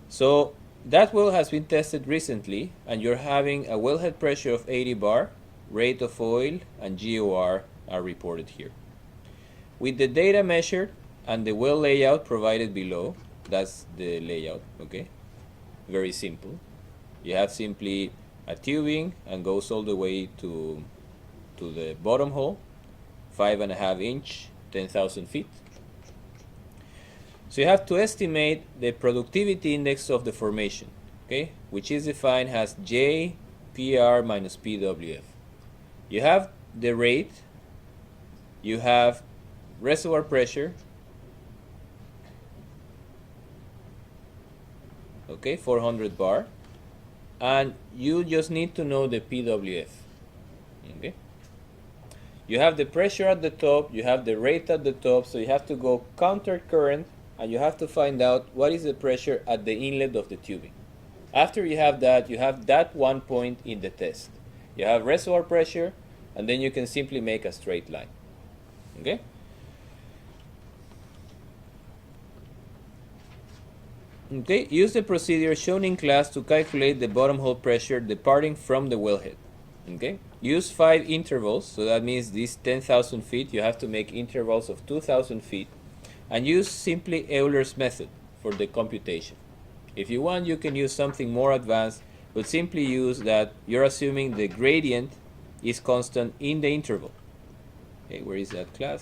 so that well has been tested recently, and you're having a wellhead pressure of 80 bar, rate of oil, and GOR are reported here. With the data measured and the well layout provided below, that's the layout. Okay, very simple. You have simply a tubing and goes all the way to the bottom hole, 5.5 inch, 10,000 feet. So you have to estimate the productivity index of the formation, okay, which is defined as J PR minus PWF. You have the rate, you have reservoir pressure, okay, 400 bar, and you just need to know the PWF. Okay, you have the pressure at the top, you have the rate at the top, so you have to go counter current, and you have to find out what is the pressure at the inlet of the tubing. After you have that 1 point in the test. You have reservoir pressure, and then you can simply make a straight line. Okay? Okay, use the procedure shown in class to calculate the bottom hole pressure departing from the wellhead. Okay, use 5 intervals, so that means these 10,000 feet, you have to make intervals of 2,000 feet, and use simply Euler's method for the computation. If you want, you can use something more advanced, but simply use that you're assuming the gradient is constant in the interval. Okay, where is that class?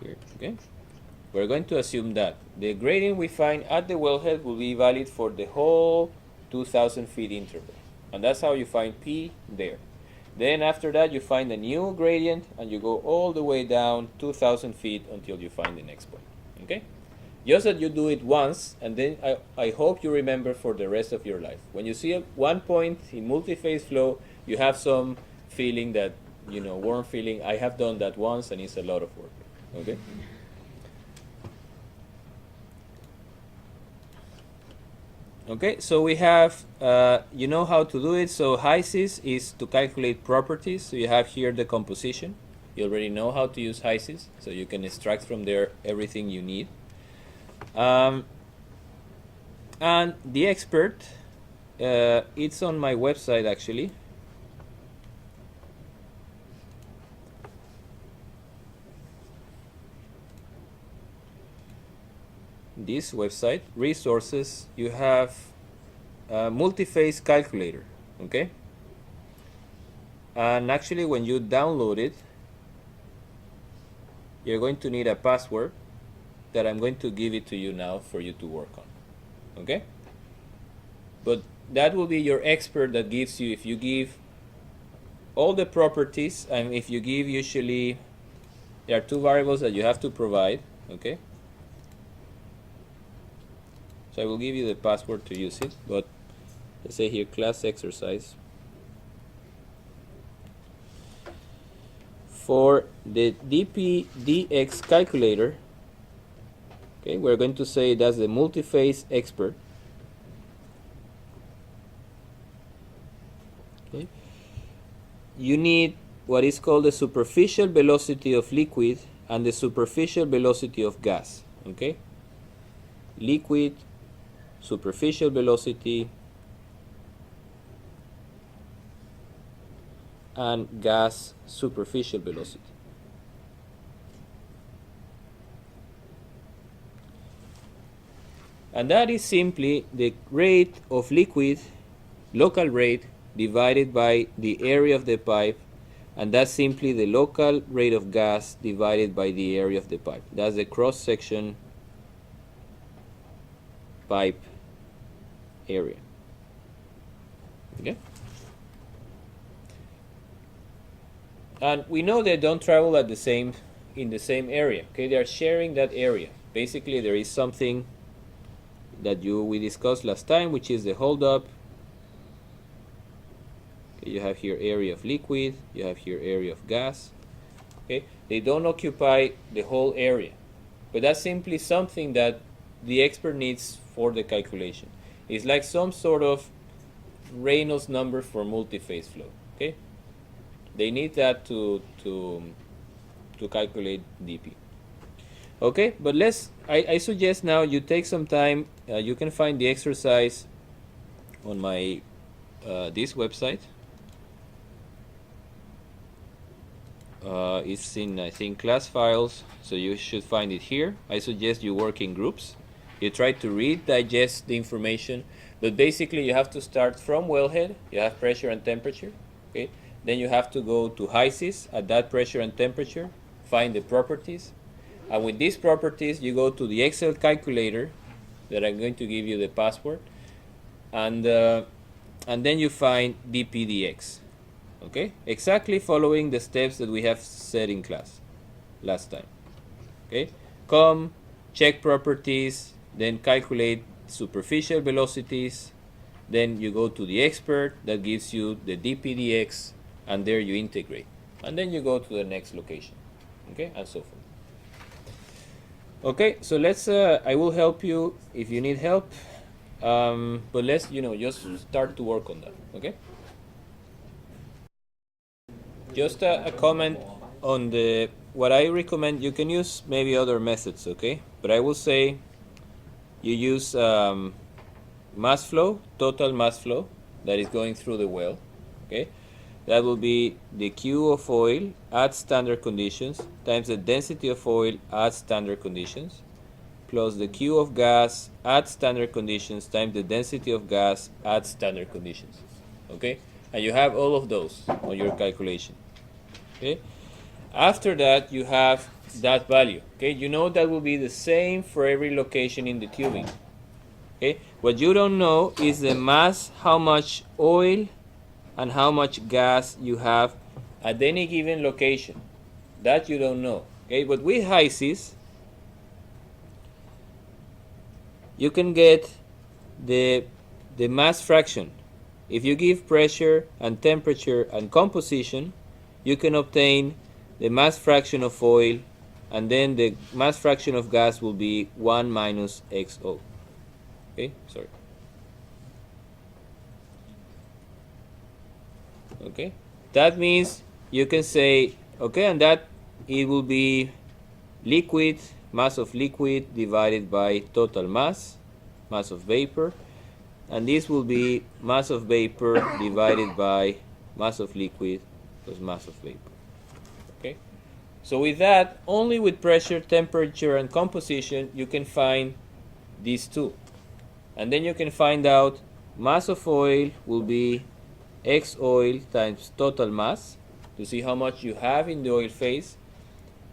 Here, okay. We're going to assume that the gradient we find at the wellhead will be valid for the whole 2,000 feet interval. And that's how you find P there. Then after that, you find a new gradient, and you go all the way down 2,000 feet until you find the next point. Okay? Just that you do it once, and then I hope you remember for the rest of your life. When you see one point in multi-phase flow, you have some feeling that, warm feeling. I have done that once, and it's a lot of work. Okay? Okay, so we have, you know how to do it. So HYSYS is to calculate properties. So you have here the composition. You already know how to use HYSYS, so you can extract from there everything you need. And the expert, it's on my website actually. This website, resources, you have a multi-phase calculator, okay? And actually when you download it, you're going to need a password that I'm going to give it to you now for you to work on, okay? But that will be your expert that gives you, if you give all the properties, and if you give usually, there are two variables that you have to provide, okay? So I will give you the password to use it, but let's say here class exercise. For the dpdx calculator, okay, we're going to say that's the multi-phase expert. Okay. You need what is called the superficial velocity of liquid and the superficial velocity of gas, okay? Liquid superficial velocity and gas superficial velocity. And that is simply the rate of liquid, local rate, divided by the area of the pipe, and that's simply the local rate of gas divided by the area of the pipe. That's the cross-section pipe area. Okay? And we know they don't travel in the same area. Okay, they are sharing that area. Basically, there is something that we discussed last time, which is the hold-up. Okay, you have here area of liquid, you have here area of gas. Okay, they don't occupy the whole area, but that's simply something that the expert needs for the calculation. It's like some sort of Reynolds number for multi-phase flow. Okay, they need that to calculate dp. Okay, but I suggest now you take some time. You can find the exercise on my this website. It's in, I think, class files, so you should find it here. I suggest you work in groups. You try to read, digest the information, but basically you have to start from wellhead. You have pressure and temperature. Okay, then you have to go to HYSYS at that pressure and temperature, find the properties, and with these properties you go to the Excel calculator that I'm going to give you the password, and then you find dpdx. Okay, exactly following the steps that we have said in class last time. Okay, come, check properties, then calculate superficial velocities, then you go to the expert that gives you the dpdx, and there you integrate, and then you go to the next location. Okay, and so forth. Okay, so let's I will help you if you need help, but let's just start to work on that. Okay, just a comment on what I recommend. You can use maybe other methods, okay, but I will say you use mass flow, total mass flow that is going through the well. Okay, that will be the Q of oil at standard conditions times the density of oil at standard conditions plus the Q of gas at standard conditions times the density of gas at standard conditions. Okay, and you have all of those on your calculation. Okay, After that, you have that value. Okay, you know that will be the same for every location in the tubing. Okay, what you don't know is the mass, how much oil and how much gas you have at any given location. That you don't know. Okay, but with HYSYS, you can get the mass fraction. If you give pressure and temperature and composition, you can obtain the mass fraction of oil, and then the mass fraction of gas will be 1 minus XO. Okay, sorry. Okay, that means you can say, okay, and that it will be liquid, mass of liquid divided by total mass, mass of vapor, and this will be mass of vapor divided by mass of liquid plus mass of vapor. Okay, so with that, only with pressure, temperature, and composition, you can find these two. And then you can find out mass of oil will be X oil times total mass to see how much you have in the oil phase,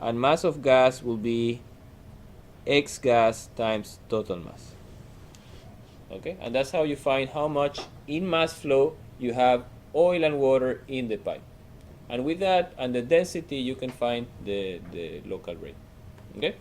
and mass of gas will be X gas times total mass. Okay, and that's how you find how much in mass flow you have oil and water in the pipe. And with that and the density, you can find the local rate. Okay.